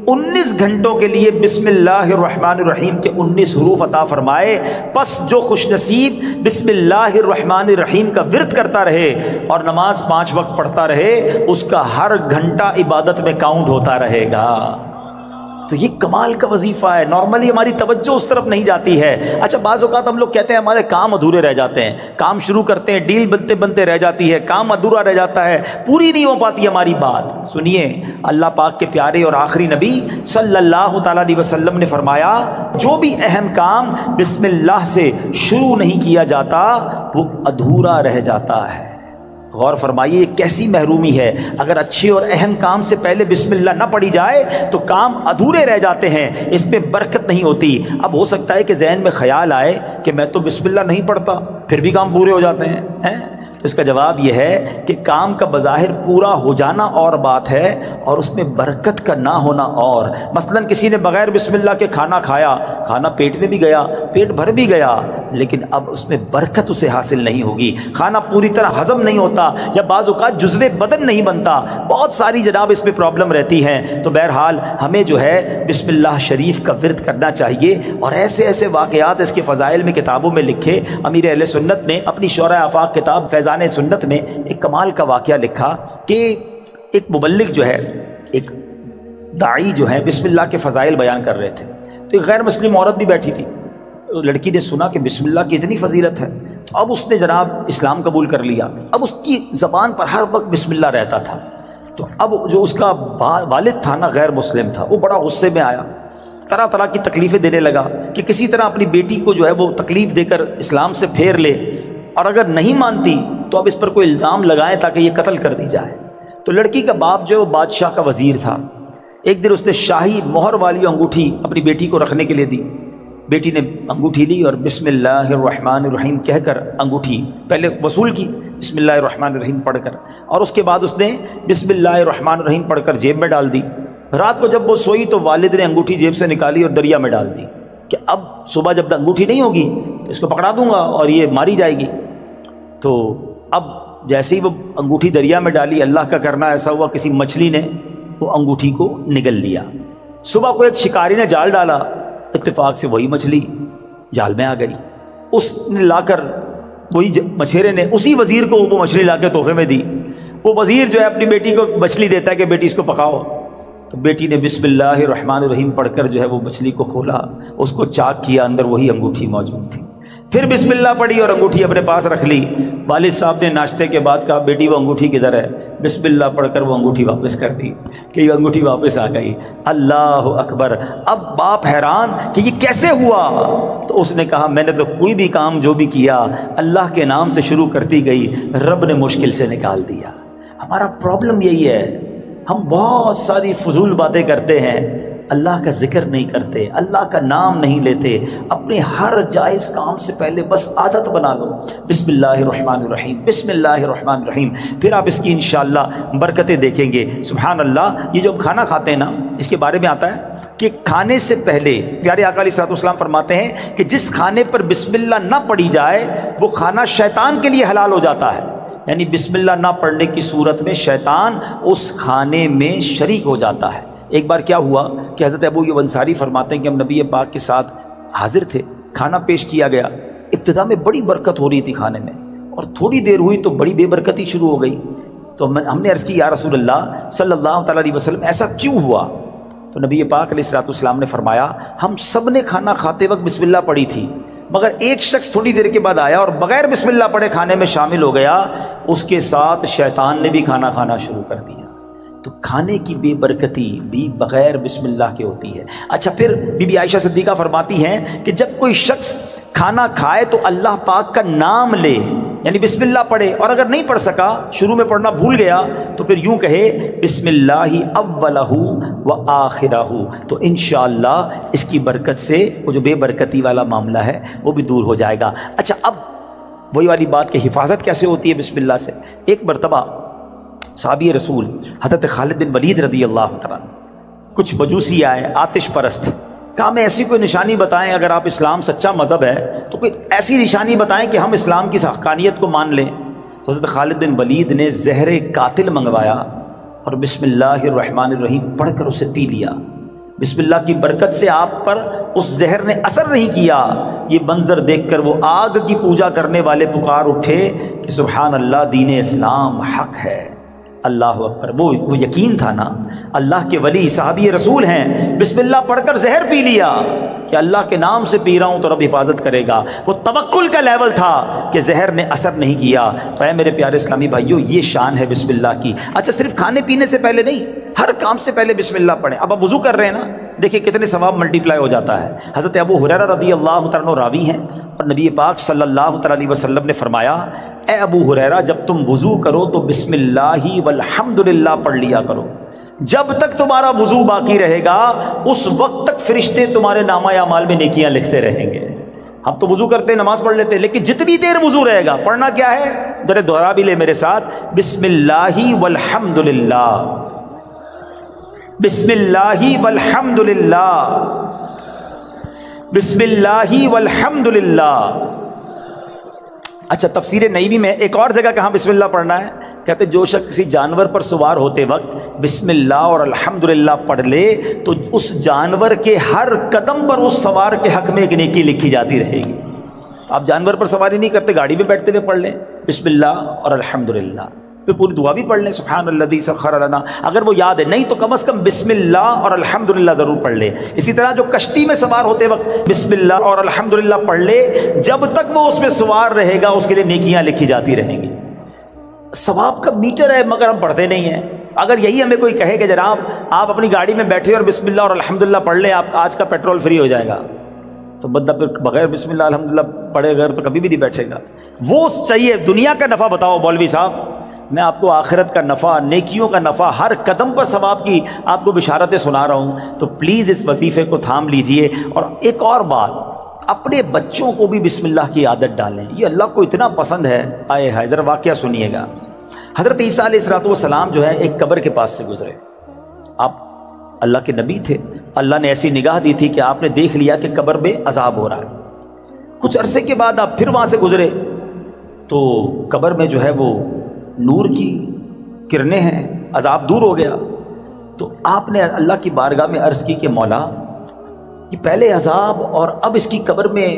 19 گھنٹوں کے لیے بسم اللہ الرحمن الرحیم کے 19 حروف عطا فرمائے۔ پس جو خوش نصیب بسم اللہ الرحمن الرحیم کا ورد کرتا رہے اور نماز 5 وقت پڑھتا رہے، اس کا ہر گھنٹہ عبادت میں کاؤنٹ ہوتا رہے گا۔ تو یہ کمال کا وظیفہ ہے، نارملی ہماری توجہ اس طرف نہیں جاتی ہے۔ اچھا بعض اوقات ہم لوگ کہتے ہیں ہمارے کام ادھورے رہ جاتے ہیں، کام شروع کرتے ہیں، ڈیل بنتے بنتے رہ جاتی ہے، کام ادھورا رہ جاتا ہے، پوری نہیں ہو پاتی ہماری بات۔ سنیے اللہ پاک کے پیارے اور آخری نبی صلی اللہ تعالیٰ علیہ وسلم نے فرمایا جو بھی اہم کام بسم اللہ سے شروع نہیں کیا جاتا وہ ادھورا رہ جاتا ہے۔ غور فرمائیے یہ کیسی محرومی ہے، اگر اچھے اور اہم کام سے پہلے بسم اللہ نہ پڑھی جائے تو کام ادھورے رہ جاتے ہیں، اس میں برکت نہیں ہوتی۔ اب ہو سکتا ہے کہ ذہن میں خیال آئے کہ میں تو بسم اللہ نہیں پڑھتا پھر بھی کام پورے ہو جاتے ہیں، تو اس کا جواب یہ ہے کہ کام کا بظاہر پورا ہو جانا اور بات ہے اور اس میں برکت کا نہ ہونا اور۔ مثلا کسی نے بغیر بسم اللہ کے کھانا کھایا، کھانا پیٹ میں بھی گیا، پیٹ بھر بھی گیا، لیکن اب اس میں برکت اسے حاصل نہیں ہوگی، کھانا پوری طرح ہضم نہیں ہوتا، یا بعض اوقات جزو بدن نہیں بنتا، بہت ساری جناب اس میں پرابلم رہتی ہیں۔ تو بہرحال ہمیں جو ہے بسم اللہ شریف کا ورد کرنا چاہیے، اور ایسے ایسے واقعات اس کے فضائل میں کتابوں میں لکھے۔ امیر اہل سنت نے اپنی شورۂ آفاق کتاب فیضان سنت میں ایک کمال کا واقعہ لکھا کہ ایک مبلغ جو ہے، ایک داعی جو ہے بسم اللہ کے فضائل بیان کر رہے تھے، تو ایک غیر مسلم عورت بھی بیٹھی تھی۔ لڑکی نے سنا کہ بسم اللہ کی اتنی فضیلت ہے، تو اب اس نے جناب اسلام قبول کر لیا۔ اب اس کی زبان پر ہر وقت بسم اللہ رہتا تھا۔ تو اب جو اس کا والد تھا نا، غیر مسلم تھا، وہ بڑا غصے میں آیا، طرح طرح کی تکلیفیں دینے لگا کہ کسی طرح اپنی بیٹی کو جو ہے وہ تکلیف دے کر اسلام سے پھیر لے، اور اگر نہیں مانتی تو اب اس پر کوئی الزام لگائیں تاکہ یہ قتل کر دی جائے۔ تو لڑکی کا باپ جو ہے وہ بادشاہ کا وزیر تھا۔ ایک دن اس نے شاہی مہر والی انگوٹھی اپنی بیٹی کو رکھنے کے لیے دی۔ بیٹی نے انگوٹھی لی اور بسم اللہ الرحمن الرحیم کہہ کر انگوٹھی پہلے وصول کی، بسم اللہ الرحمن الرحیم پڑھ کر، اور اس کے بعد اس نے بسم اللہ الرحمن الرحیم پڑھ کر جیب میں ڈال دی۔ رات کو جب وہ سوئی تو والد نے انگوٹھی جیب سے نکالی اور دریا میں ڈال دی کہ اب صبح جب انگوٹھی نہیں ہوگی تو اس کو پکڑا دوں گا اور یہ ماری جائے گی۔ تو اب جیسے ہی وہ انگوٹھی دریا میں ڈالی، اللہ کا کرنا ایسا ہوا کسی مچھلی نے وہ انگوٹھی کو نگل لیا۔ صبح کو ایک شکاری نے جال ڈالا، اتفاق سے وہی مچھلی جال میں آ گئی۔ اس نے لا کر وہی مچھیرے نے اسی وزیر کو وہ مچھلی لا کے تحفے میں دی۔ وہ وزیر جو ہے اپنی بیٹی کو مچھلی دیتا ہے کہ بیٹی اس کو پکاؤ، تو بیٹی نے بسم اللہ الرحمن الرحیم پڑھ کر جو ہے وہ مچھلی کو کھولا، اس کو چاک کیا، اندر وہی انگوٹھی موجود تھی۔ پھر بسم اللہ پڑھی اور انگوٹھی اپنے پاس رکھ لی۔ والد صاحب نے ناشتے کے بعد کہا بیٹی وہ انگوٹھی کدھر ہے؟ بسم اللہ پڑھ کر وہ انگوٹھی واپس کر دی کہ یہ انگوٹھی واپس آ گئی۔ اللہ اکبر! اب باپ حیران کہ یہ کیسے ہوا؟ تو اس نے کہا میں نے تو کوئی بھی کام جو بھی کیا اللہ کے نام سے شروع کرتی گئی، رب نے مشکل سے نکال دیا۔ ہمارا پرابلم یہی ہے، ہم بہت ساری فضول باتیں کرتے ہیں، اللہ کا ذکر نہیں کرتے، اللہ کا نام نہیں لیتے۔ اپنے ہر جائز کام سے پہلے بس عادت بنا لو بسم اللہ الرحمن الرحیم، بسم اللہ الرحمن الرحیم، پھر آپ اس کی انشاءاللہ برکتیں دیکھیں گے۔ سبحان اللہ! یہ جو کھانا کھاتے ہیں نا، اس کے بارے میں آتا ہے کہ کھانے سے پہلے پیارے آقا علیہ الصلوۃ والسلام فرماتے ہیں کہ جس کھانے پر بسم اللہ نہ پڑھی جائے وہ کھانا شیطان کے لیے حلال ہو جاتا ہے۔ یعنی بسم اللہ نہ پڑھنے کی صورت میں شیطان اس کھانے میں شریک ہو جاتا ہے۔ ایک بار کیا ہوا کہ حضرت ابو ایوب انصاری فرماتے ہیں کہ ہم نبی پاک کے ساتھ حاضر تھے، کھانا پیش کیا گیا، ابتدا میں بڑی برکت ہو رہی تھی کھانے میں، اور تھوڑی دیر ہوئی تو بڑی بے برکتی شروع ہو گئی۔ تو ہم نے عرض کی یا رسول اللہ صلی اللہ تعالیٰ علیہ وسلم ایسا کیوں ہوا؟ تو نبی پاک علیہ الصلوۃ والسلام نے فرمایا ہم سب نے کھانا کھاتے وقت بسم اللہ پڑھی تھی، مگر ایک شخص تھوڑی دیر کے بعد آیا اور بغیر بسم اللہ پڑھے کھانے میں شامل ہو گیا، اس کے ساتھ شیطان نے بھی کھانا کھانا شروع کر دیا۔ تو کھانے کی بے برکتی بھی بغیر بسم اللہ کے ہوتی ہے۔ اچھا پھر بی بی عائشہ صدیقہ فرماتی ہیں کہ جب کوئی شخص کھانا کھائے تو اللہ پاک کا نام لے، یعنی بسم اللہ پڑھے، اور اگر نہیں پڑھ سکا، شروع میں پڑھنا بھول گیا، تو پھر یوں کہے بسم اللہ اولہ و آخرہ، تو انشاءاللہ اس کی برکت سے وہ جو بے برکتی والا معاملہ ہے وہ بھی دور ہو جائے گا۔ اچھا اب وہی والی بات کہ حفاظت کیسے ہوتی ہے بسم اللہ سے۔ ایک مرتبہ صحابی رسول حضرت خالد بن ولید رضی اللہ تعالیٰ کچھ مجوسی آئے آتش پرست، کہا ہمیں ایسی کوئی نشانی بتائیں، اگر آپ اسلام سچا مذہب ہے تو کوئی ایسی نشانی بتائیں کہ ہم اسلام کی حقانیت کو مان لیں۔ تو حضرت خالد بن ولید نے زہر قاتل منگوایا اور بسم اللہ الرحمن الرحیم پڑھ کر اسے پی لیا۔ بسم اللہ کی برکت سے آپ پر اس زہر نے اثر نہیں کیا۔ یہ منظر دیکھ کر وہ آگ کی پوجا کرنے والے پکار اٹھے کہ سبحان اللہ، دین اسلام حق ہے، اللہ اکبر۔ وہ یقین تھا نا، اللہ کے ولی صحابی رسول ہیں، بسم اللہ پڑھ کر زہر پی لیا کہ اللہ کے نام سے پی رہا ہوں تو رب حفاظت کرے گا۔ وہ توکل کا لیول تھا کہ زہر نے اثر نہیں کیا۔ تو اے میرے پیارے اسلامی بھائیوں، یہ شان ہے بسم اللہ کی۔ اچھا، صرف کھانے پینے سے پہلے نہیں، ہر کام سے پہلے بسم اللہ پڑھیں۔ اب آپ وضو کر رہے ہیں نا، دیکھیں کتنے ثواب ملٹی پلائی ہو جاتا ہے۔ حضرت ابو ہریرہ رضی اللہ تعالیٰ عنہ راوی ہیں، اور نبی پاک صلی اللہ تعالیٰ علیہ وسلم نے فرمایا، اے ابو ہریرہ، جب تم وضو کرو تو بسم اللہ والحمدللہ پڑھ لیا کرو۔ جب تک تمہارا وضو باقی رہے گا اس وقت تک فرشتے تمہارے نامہ اعمال میں نیکیاں لکھتے رہیں گے۔ ہم تو وضو کرتے ہیں، نماز پڑھ لیتے ہیں، لیکن جتنی دیر وضو رہے گا پڑھنا کیا ہے؟ ذرا دوہرا بھی لے میرے ساتھ، بسم اللہ والحمدللہ، بسم اللہ والحمدللہ، بسم اللہ والحمدللہ۔ اچھا، تفسیر نعیمی میں ایک اور جگہ کہاں بسم اللہ پڑھنا ہے، کہتے جو شخص کسی جانور پر سوار ہوتے وقت بسم اللہ اور الحمدللہ پڑھ لے تو اس جانور کے ہر قدم پر اس سوار کے حق میں ایک نیکی لکھی جاتی رہے گی۔ آپ جانور پر سواری نہیں کرتے، گاڑی میں بیٹھتے ہوئے پڑھ لیں بسم اللہ اور الحمدللہ، پھر پوری دعا بھی پڑھ لیں سبحان الذی سخر لنا، اگر وہ یاد ہے، نہیں تو کم از کم بسم اللہ اور الحمدللہ ضرور پڑھ لے۔ اسی طرح جو کشتی میں سوار ہوتے وقت بسم اللہ اور الحمدللہ پڑھ لے، جب تک وہ اس میں سوار رہے گا اس کے لیے نیکیاں لکھی جاتی رہیں گی۔ ثواب کا میٹر ہے مگر ہم پڑھتے نہیں ہیں۔ اگر یہی ہمیں کوئی کہے کہ جناب آپ اپنی گاڑی میں بیٹھے اور بسم اللہ اور الحمدللہ پڑھ لیں، آپ آج کا پیٹرول فری ہو جائے گا، تو بندہ پھر بغیر بسم اللہ الحمدللہ پڑھے گا تو کبھی بھی نہیں بیٹھے گا۔ وہ چاہیے دنیا کا نفع بتاؤ مولوی صاحب، میں آپ کو آخرت کا نفع، نیکیوں کا نفع، ہر قدم پر ثواب کی آپ کو بشارتیں سنا رہا ہوں، تو پلیز اس وظیفے کو تھام لیجئے۔ اور ایک اور بات، اپنے بچوں کو بھی بسم اللہ کی عادت ڈالیں، یہ اللہ کو اتنا پسند ہے۔ آئے ہائے، ذرا واقعہ سنیے گا۔ حضرت عیسیٰ علیہ السلام جو ہے ایک قبر کے پاس سے گزرے، آپ اللہ کے نبی تھے، اللہ نے ایسی نگاہ دی تھی کہ آپ نے دیکھ لیا کہ قبر میں عذاب ہو رہا ہے۔ کچھ عرصے کے بعد آپ پھر وہاں سے گزرے تو قبر میں جو ہے وہ نور کی کرنیں ہیں، عذاب دور ہو گیا۔ تو آپ نے اللہ کی بارگاہ میں عرض کی کہ مولا، یہ پہلے عذاب اور اب اس کی قبر میں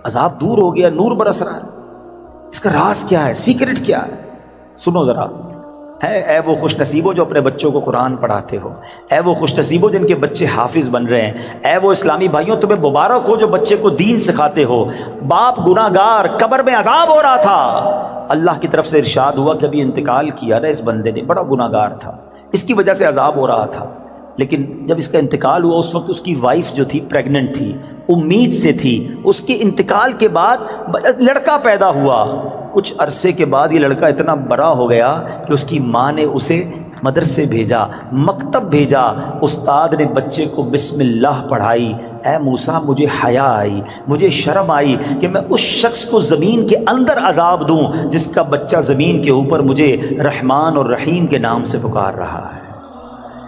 عذاب دور ہو گیا، نور برس رہا ہے، اس کا راز کیا ہے، سیکرٹ کیا ہے؟ سنو ذرا، اے وہ خوش نصیبوں جو اپنے بچوں کو قرآن پڑھاتے ہو، اے وہ خوش نصیبوں جن کے بچے حافظ بن رہے ہیں، اے وہ اسلامی بھائیوں تمہیں مبارک ہو جو بچے کو دین سکھاتے ہو۔ باپ گناہ گار، قبر میں عذاب ہو رہا تھا، اللہ کی طرف سے ارشاد ہوا کہ ابھی انتقال کیا نا اس بندے نے، بڑا گناہ گار تھا، اس کی وجہ سے عذاب ہو رہا تھا، لیکن جب اس کا انتقال ہوا اس وقت اس کی وائف جو تھی پریگننٹ تھی، امید سے تھی، اس کے انتقال کے بعد لڑکا پیدا ہوا۔ کچھ عرصے کے بعد یہ لڑکا اتنا بڑا ہو گیا کہ اس کی ماں نے اسے مدرسے بھیجا، مکتب بھیجا، استاد نے بچے کو بسم اللہ پڑھائی۔ اے موسیٰ، مجھے حیا آئی، مجھے شرم آئی کہ میں اس شخص کو زمین کے اندر عذاب دوں جس کا بچہ زمین کے اوپر مجھے رحمان اور رحیم کے نام سے پکار رہا ہے۔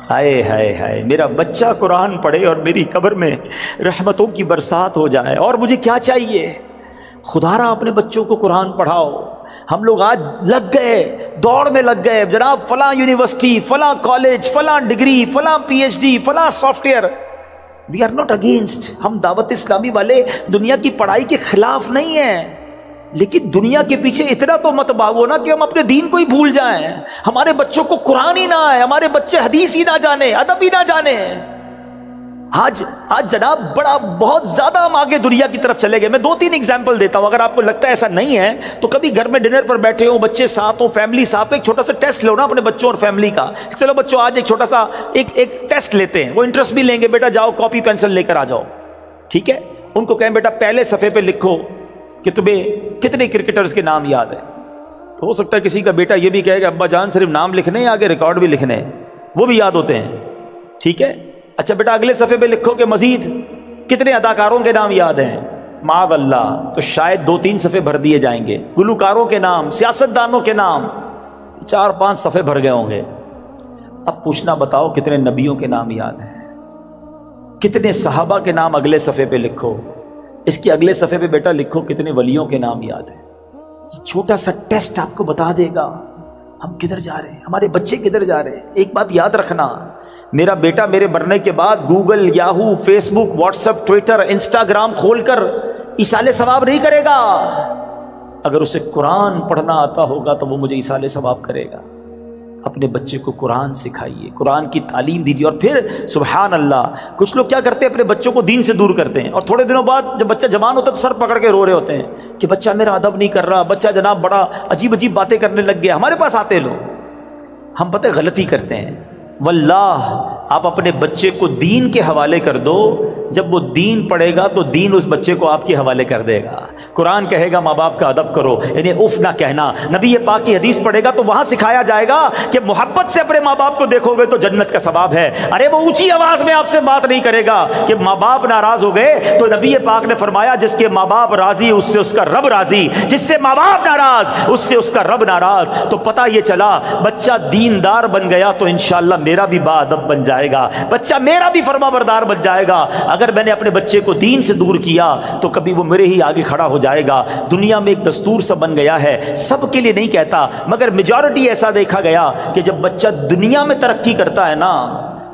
ہائے ہائے ہائے، میرا بچہ قرآن پڑھے اور میری قبر میں رحمتوں کی برسات ہو جائے، اور مجھے کیا چاہیے؟ خدا را اپنے بچوں کو قرآن پڑھاؤ۔ ہم لوگ آج لگ گئے، دوڑ میں لگ گئے، جناب فلاں یونیورسٹی، فلاں کالج، فلاں ڈگری، فلاں پی ایچ ڈی، فلاں software. We are not against, ہم دعوت اسلامی والے دنیا کی پڑھائی کے خلاف نہیں ہیں، لیکن دنیا کے پیچھے اتنا تو مت بھاگو نا کہ ہم اپنے دین کو ہی بھول جائیں، ہمارے بچوں کو قرآن ہی نہ آئے، ہمارے بچے حدیث ہی نہ جانے، ادب ہی نہ جانے۔ آج جناب بہت زیادہ ہم آگے دنیا کی طرف چلے گئے۔ میں 2-3 ایگزامپل دیتا ہوں، اگر آپ کو لگتا ہے ایسا نہیں ہے تو کبھی گھر میں ڈنر پر بیٹھے ہوں، بچے ساتھ ہوں، فیملی ساتھ ہوں، ایک چھوٹا سا ٹیسٹ لو نا اپنے بچوں اور فیملی کا۔ چلو بچوں آج ایک چھوٹا سا ایک ٹیسٹ لیتے ہیں، وہ انٹرسٹ بھی لیں گے، بیٹا جاؤ کاپی پینسل لے کر آ جاؤ، ٹھیک ہے؟ ان کو کہیں بیٹا پہلے صفحے پہ لکھو کہ تمہیں کتنے کرکٹرز کے نام یاد ہیں۔ تو ہو سکتا ہے کسی کا بیٹا یہ بھی کہے کہ ابا جان صرف نام لکھنے ہیں، آگے ریکارڈ بھی لکھنے ہیں، وہ بھی یاد ہوتے ہیں، ٹھیک ہے؟ اچھا بیٹا اگلے صفحے پہ لکھو کہ مزید کتنے اداکاروں کے نام یاد ہیں، معاذ اللہ، تو شاید 2-3 صفحے بھر دیے جائیں گے، گلوکاروں کے نام، سیاستدانوں کے نام، 4-5 صفحے بھر گئے ہوں گے۔ اب پوچھنا بتاؤ کتنے نبیوں کے نام یاد ہیں؟ کتنے صحابہ کے نام اگلے صفحے پہ لکھو، اس کے اگلے صفحے پہ بیٹا لکھو کتنے ولیوں کے نام یاد ہیں۔ چھوٹا سا ٹیسٹ آپ کو بتا دے گا ہم کدھر جا رہے ہیں، ہمارے بچے کدھر جا رہے ہیں۔ ایک بات یاد رکھنا، میرا بیٹا میرے مرنے کے بعد گوگل، یاہو، فیس بک، واٹس ایپ، ٹویٹر، انسٹاگرام کھول کر ایصال ثواب نہیں کرے گا۔ اگر اسے قرآن پڑھنا آتا ہوگا تو وہ مجھے ایصال ثواب کرے گا۔ اپنے بچے کو قرآن سکھائیے، قرآن کی تعلیم دیجیے۔ اور پھر سبحان اللہ، کچھ لوگ کیا کرتے ہیں، اپنے بچوں کو دین سے دور کرتے ہیں، اور تھوڑے دنوں بعد جب بچہ جوان ہوتا ہے تو سر پکڑ کے رو رہے ہوتے ہیں کہ بچہ میرا ادب نہیں کر رہا، بچہ جناب بڑا عجیب عجیب باتیں کرنے لگ گیا۔ ہمارے پاس آتے لوگ، ہم پتہ غلطی کرتے ہیں۔ واللہ آپ اپنے بچے کو دین کے حوالے کر دو، جب وہ دین پڑھے گا تو دین اس بچے کو آپ کے حوالے کر دے گا۔ قرآن کہے گا ماں باپ کا ادب کرو، یعنی اف نہ کہنا۔ نبی پاک کی حدیث پڑھے گا تو وہاں سکھایا جائے گا کہ محبت سے اپنے ماں باپ کو دیکھو گے تو جنت کا ثواب ہے۔ ارے وہ اونچی آواز میں آپ سے بات نہیں کرے گا کہ ماں باپ ناراض ہو گئے، تو نبی پاک نے فرمایا جس کے ماں باپ راضی اس سے اس کا رب راضی، جس سے ماں باپ ناراض اس سے اس کا رب ناراض۔ تو پتہ یہ چلا بچہ دیندار بن گیا تو انشاءاللہ میرا بھی با ادب بن جائے گا، بچہ میرا بھی فرما بردار بن جائے گا۔ اگر میں نے اپنے بچے کو دین سے دور کیا تو کبھی وہ میرے ہی آگے کھڑا ہو جائے گا۔ دنیا میں ایک دستور سا بن گیا ہے، سب کے لیے نہیں کہتا مگر میجورٹی ایسا دیکھا گیا کہ جب بچہ دنیا میں ترقی کرتا ہے نا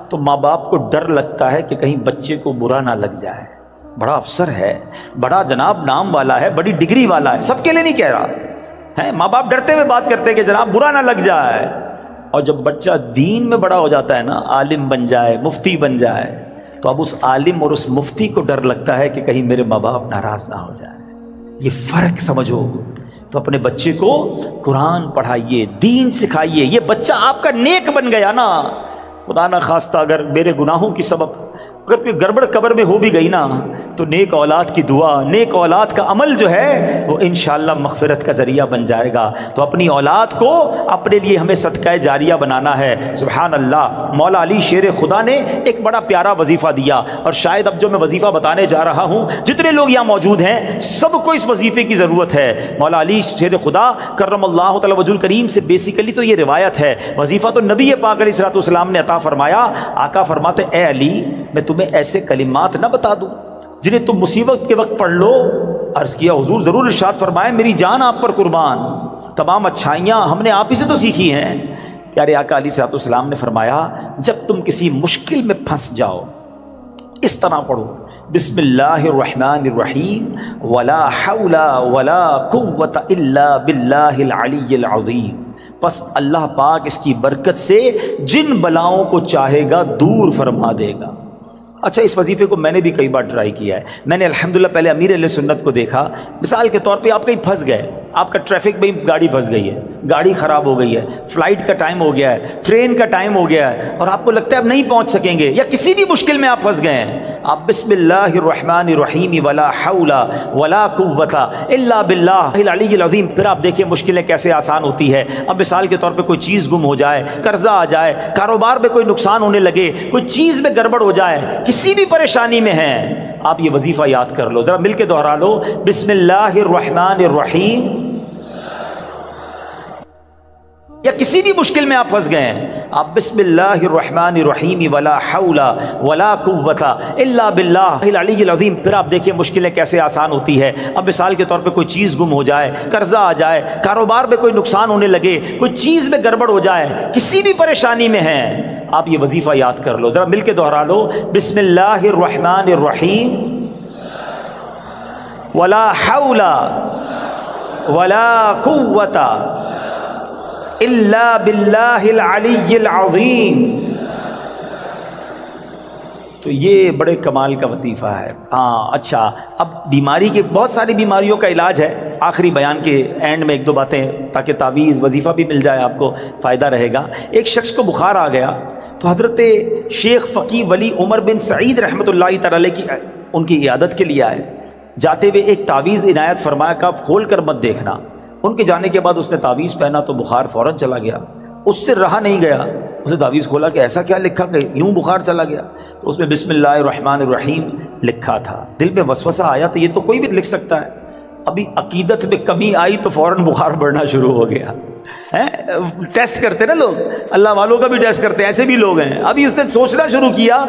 تو ماں باپ کو ڈر لگتا ہے کہ کہیں بچے کو برا نہ لگ جائے، بڑا افسر ہے، بڑا جناب نام والا ہے، بڑی ڈگری والا ہے، سب کے لیے نہیں کہہ رہا ہے۔ ماں باپ ڈرتے ہوئے بات کرتے ہیں کہ جناب برا نہ لگ جائے۔ اور جب بچہ دین میں بڑا ہو جاتا ہے نا، عالم بن جائے، مفتی بن جائے، تو اب اس عالم اور اس مفتی کو ڈر لگتا ہے کہ کہیں میرے ماں باپ ناراض نہ ہو جائے۔ یہ فرق سمجھو۔ تو اپنے بچے کو قرآن پڑھائیے، دین سکھائیے۔ یہ بچہ آپ کا نیک بن گیا نا، خدا نہ خواستہ اگر میرے گناہوں کی سبب اگر کوئی گڑبڑ قبر میں ہو بھی گئی نا تو نیک اولاد کی دعا، نیک اولاد کا عمل جو ہے وہ انشاءاللہ مغفرت کا ذریعہ بن جائے گا۔ تو اپنی اولاد کو اپنے لیے ہمیں صدقہ جاریہ بنانا ہے۔ سبحان اللہ، مولا علی شیر خدا نے ایک بڑا پیارا وظیفہ دیا، اور شاید اب جو میں وظیفہ بتانے جا رہا ہوں جتنے لوگ یہاں موجود ہیں سب کو اس وظیفے کی ضرورت ہے۔ مولا علی شیر خدا کرم اللہ تعالی وجہ الکریم سے بیسیکلی تو یہ روایت ہے، وظیفہ تو نبی پاک علیہ الصلوۃ والسلام نے عطا فرمایا۔ آقا فرماتے اے علی میں تمہیں ایسے کلمات نہ بتا دوں جنہیں تم مصیبت کے وقت پڑھ لو؟ عرض کیا حضور ضرور، ارشاد فرمائے میری جان آپ پر قربان، تمام اچھائیاں ہم نے آپ ہی سے تو سیکھی ہیں۔ پیارے آقا علیہ الصلوۃ والسلام نے فرمایا جب تم کسی مشکل میں پھنس جاؤ اس طرح پڑھو، بسم اللہ الرحمن الرحیم ولا حول ولا قوت الا باللہ العلی العظیم۔ پس اللہ پاک اس کی برکت سے جن بلاؤں کو چاہے گا دور فرما دے گا۔ اچھا، اس وظیفے کو میں نے بھی کئی بار ٹرائی کیا ہے۔ میں نے الحمدللہ پہلے امیر اہل سنت کو دیکھا، مثال کے طور پہ آپ کہیں پھنس گئے، آپ کا ٹریفک میں گاڑی پھنس گئی ہے، گاڑی خراب ہو گئی ہے، فلائٹ کا ٹائم ہو گیا ہے، ٹرین کا ٹائم ہو گیا ہے، اور آپ کو لگتا ہے اب نہیں پہنچ سکیں گے، یا کسی بھی مشکل میں آپ پھنس گئے ہیں، آپ بسم اللہ الرحمن الرحیم ولا حول ولا قوت الا باللہ العلی العظیم، پھر آپ دیکھیں مشکلیں کیسے آسان ہوتی ہے۔ اب مثال کے طور پہ کوئی چیز گم ہو جائے، قرضہ آ جائے، کاروبار میں کوئی نقصان ہونے لگے، کوئی چیز میں گڑبڑ ہو جائے، کسی بھی پریشانی میں ہیں، آپ یہ وظیفہ یاد کر لو، ذرا مل کے دہرا لو، بسم اللہ الرحمن الرحیم، یا کسی بھی مشکل میں آپ پھنس گئے ہیں، آپ بسم اللہ الرحمن الرحیم ولا حول ولا قوت الا باللہ العلی العظیم، پھر آپ دیکھیں مشکلیں کیسے آسان ہوتی ہے۔ اب مثال کے طور پہ کوئی چیز گم ہو جائے، قرضہ آ جائے، کاروبار میں کوئی نقصان ہونے لگے، کوئی چیز میں گڑبڑ ہو جائے، کسی بھی پریشانی میں ہیں، آپ یہ وظیفہ یاد کر لو، ذرا مل کے دہرا لو، بسم اللہ الرحمن الرحیم ولا حول ولا قوت الا باللہ العلی العظیم۔ تو یہ بڑے کمال کا وظیفہ ہے۔ ہاں اچھا، اب بیماری کے بہت ساری بیماریوں کا علاج ہے، آخری بیان کے اینڈ میں ایک دو باتیں تاکہ تعویذ وظیفہ بھی مل جائے، آپ کو فائدہ رہے گا۔ ایک شخص کو بخار آ گیا تو حضرت شیخ فقی ولی عمر بن سعید رحمۃ اللہ تعالی کی ان کی عیادت کے لیے آئے، جاتے ہوئے ایک تعویذ عنایت فرمایا کہ آپ کھول کر مت دیکھنا۔ ان کے جانے کے بعد اس نے تعویذ پہنا تو بخار فوراً چلا گیا، اس سے رہا نہیں گیا، اسے تعویذ کھولا کہ ایسا کیا لکھا کہ یوں بخار چلا گیا، تو اس میں بسم اللہ الرحمن الرحیم لکھا تھا۔ دل میں وسوسہ آیا تو یہ تو کوئی بھی لکھ سکتا ہے، ابھی عقیدت میں کمی آئی تو فوراً بخار بڑھنا شروع ہو گیا۔ ٹیسٹ کرتے نا لوگ، اللہ والوں کا بھی ٹیسٹ کرتے ہیں، ایسے بھی لوگ ہیں۔ ابھی اس نے سوچنا شروع کیا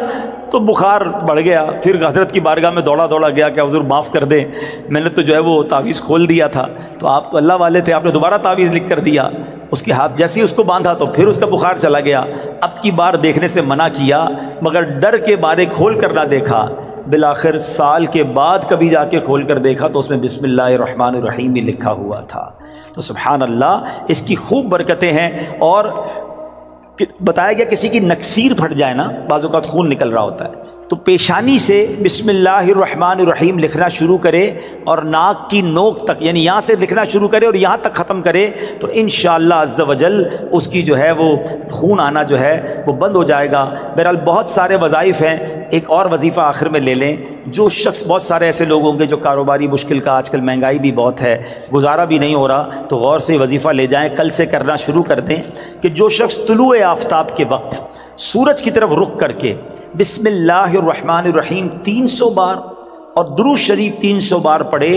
تو بخار بڑھ گیا، پھر حضرت کی بارگاہ میں دوڑا گیا کہ حضور معاف کر دیں، میں نے تو جو ہے وہ تعویذ کھول دیا تھا، تو آپ تو اللہ والے تھے، آپ نے دوبارہ تعویذ لکھ کر دیا۔ اس کے ہاتھ جیسے ہی اس کو باندھا تو پھر اس کا بخار چلا گیا۔ اب کی بار دیکھنے سے منع کیا، مگر ڈر کے بارے کھول کر نہ دیکھا۔ بالآخر سال کے بعد کبھی جا کے کھول کر دیکھا تو اس میں بسم اللہ الرحمن الرحیم ہی لکھا ہوا تھا۔ تو سبحان اللہ، اس کی خوب برکتیں ہیں۔ اور بتایا گیا کسی کی نکسیر پھٹ جائے نا، بعض اوقات خون نکل رہا ہوتا ہے، تو پیشانی سے بسم اللہ الرحمن الرحیم لکھنا شروع کرے اور ناک کی نوک تک، یعنی یہاں سے لکھنا شروع کرے اور یہاں تک ختم کرے، تو انشاءاللہ عز و جل اس کی جو ہے وہ خون آنا جو ہے وہ بند ہو جائے گا۔ بہرحال بہت سارے وظائف ہیں، ایک اور وظیفہ آخر میں لے لیں۔ جو شخص، بہت سارے ایسے لوگ ہوں گے جو کاروباری مشکل کا، آج کل مہنگائی بھی بہت ہے، گزارا بھی نہیں ہو رہا، تو غور سے وظیفہ لے جائیں، کل سے کرنا شروع کر دیں کہ جو شخص طلوع آفتاب کے وقت سورج کی طرف رخ کر کے بسم اللہ الرحمن الرحیم 300 بار اور درود شریف 300 بار پڑھے،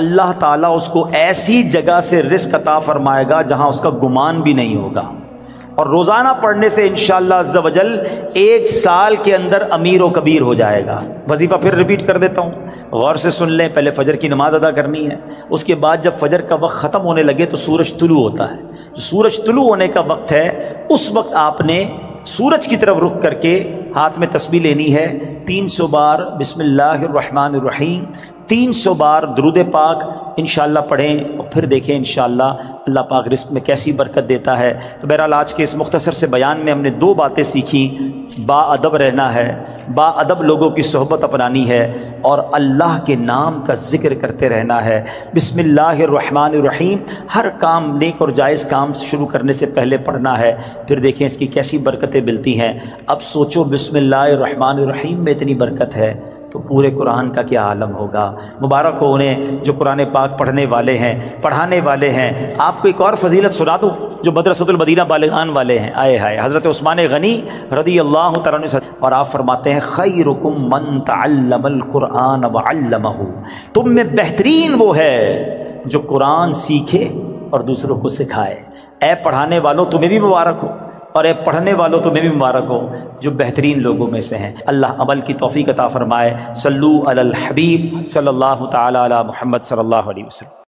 اللہ تعالیٰ اس کو ایسی جگہ سے رزق عطا فرمائے گا جہاں اس کا گمان بھی نہیں ہوگا، اور روزانہ پڑھنے سے انشاءاللہ عز و جل 1 سال کے اندر امیر و کبیر ہو جائے گا۔ وظیفہ پھر ریپیٹ کر دیتا ہوں، غور سے سن لیں۔ پہلے فجر کی نماز ادا کرنی ہے، اس کے بعد جب فجر کا وقت ختم ہونے لگے تو سورج طلوع ہوتا ہے، جو سورج طلوع ہونے کا وقت ہے اس وقت آپ نے سورج کی طرف رخ کر کے ہاتھ میں تسبیح لینی ہے، 300 بار بسم اللہ الرحمن الرحیم، 300 بار درود پاک انشاءاللہ پڑھیں، اور پھر دیکھیں انشاءاللہ اللہ پاک رزق میں کیسی برکت دیتا ہے۔ تو بہرحال آج کے اس مختصر سے بیان میں ہم نے 2 باتیں سیکھیں، با ادب رہنا ہے، با ادب لوگوں کی صحبت اپنانی ہے، اور اللہ کے نام کا ذکر کرتے رہنا ہے۔ بسم اللہ الرحمن الرحیم ہر کام، نیک اور جائز کام شروع کرنے سے پہلے پڑھنا ہے، پھر دیکھیں اس کی کیسی برکتیں ملتی ہیں۔ اب سوچو بسم اللہ الرحمن الرحیم میں اتنی برکت ہے تو پورے قرآن کا کیا عالم ہوگا۔ مبارک ہو انہیں جو قرآن پاک پڑھنے والے ہیں، پڑھانے والے ہیں۔ آپ کو ایک اور فضیلت سنا دوں جو مدرسۃ المدینہ بالغان والے ہیں، آئے ہائے، حضرت عثمان غنی رضی اللہ تعالیٰ عنہ، اور آپ فرماتے ہیں خیرکم من تعلم القرآن وعلمہ، تم میں بہترین وہ ہے جو قرآن سیکھے اور دوسروں کو سکھائے۔ اے پڑھانے والوں تمہیں بھی مبارک ہو، اور اے پڑھنے والوں تمہیں بھی مبارک ہو جو بہترین لوگوں میں سے ہیں۔ اللہ عمل کی توفیق عطا فرمائے۔ صلو علی الحبیب صلی اللہ تعالی علی محمد صلی اللہ علیہ وسلم۔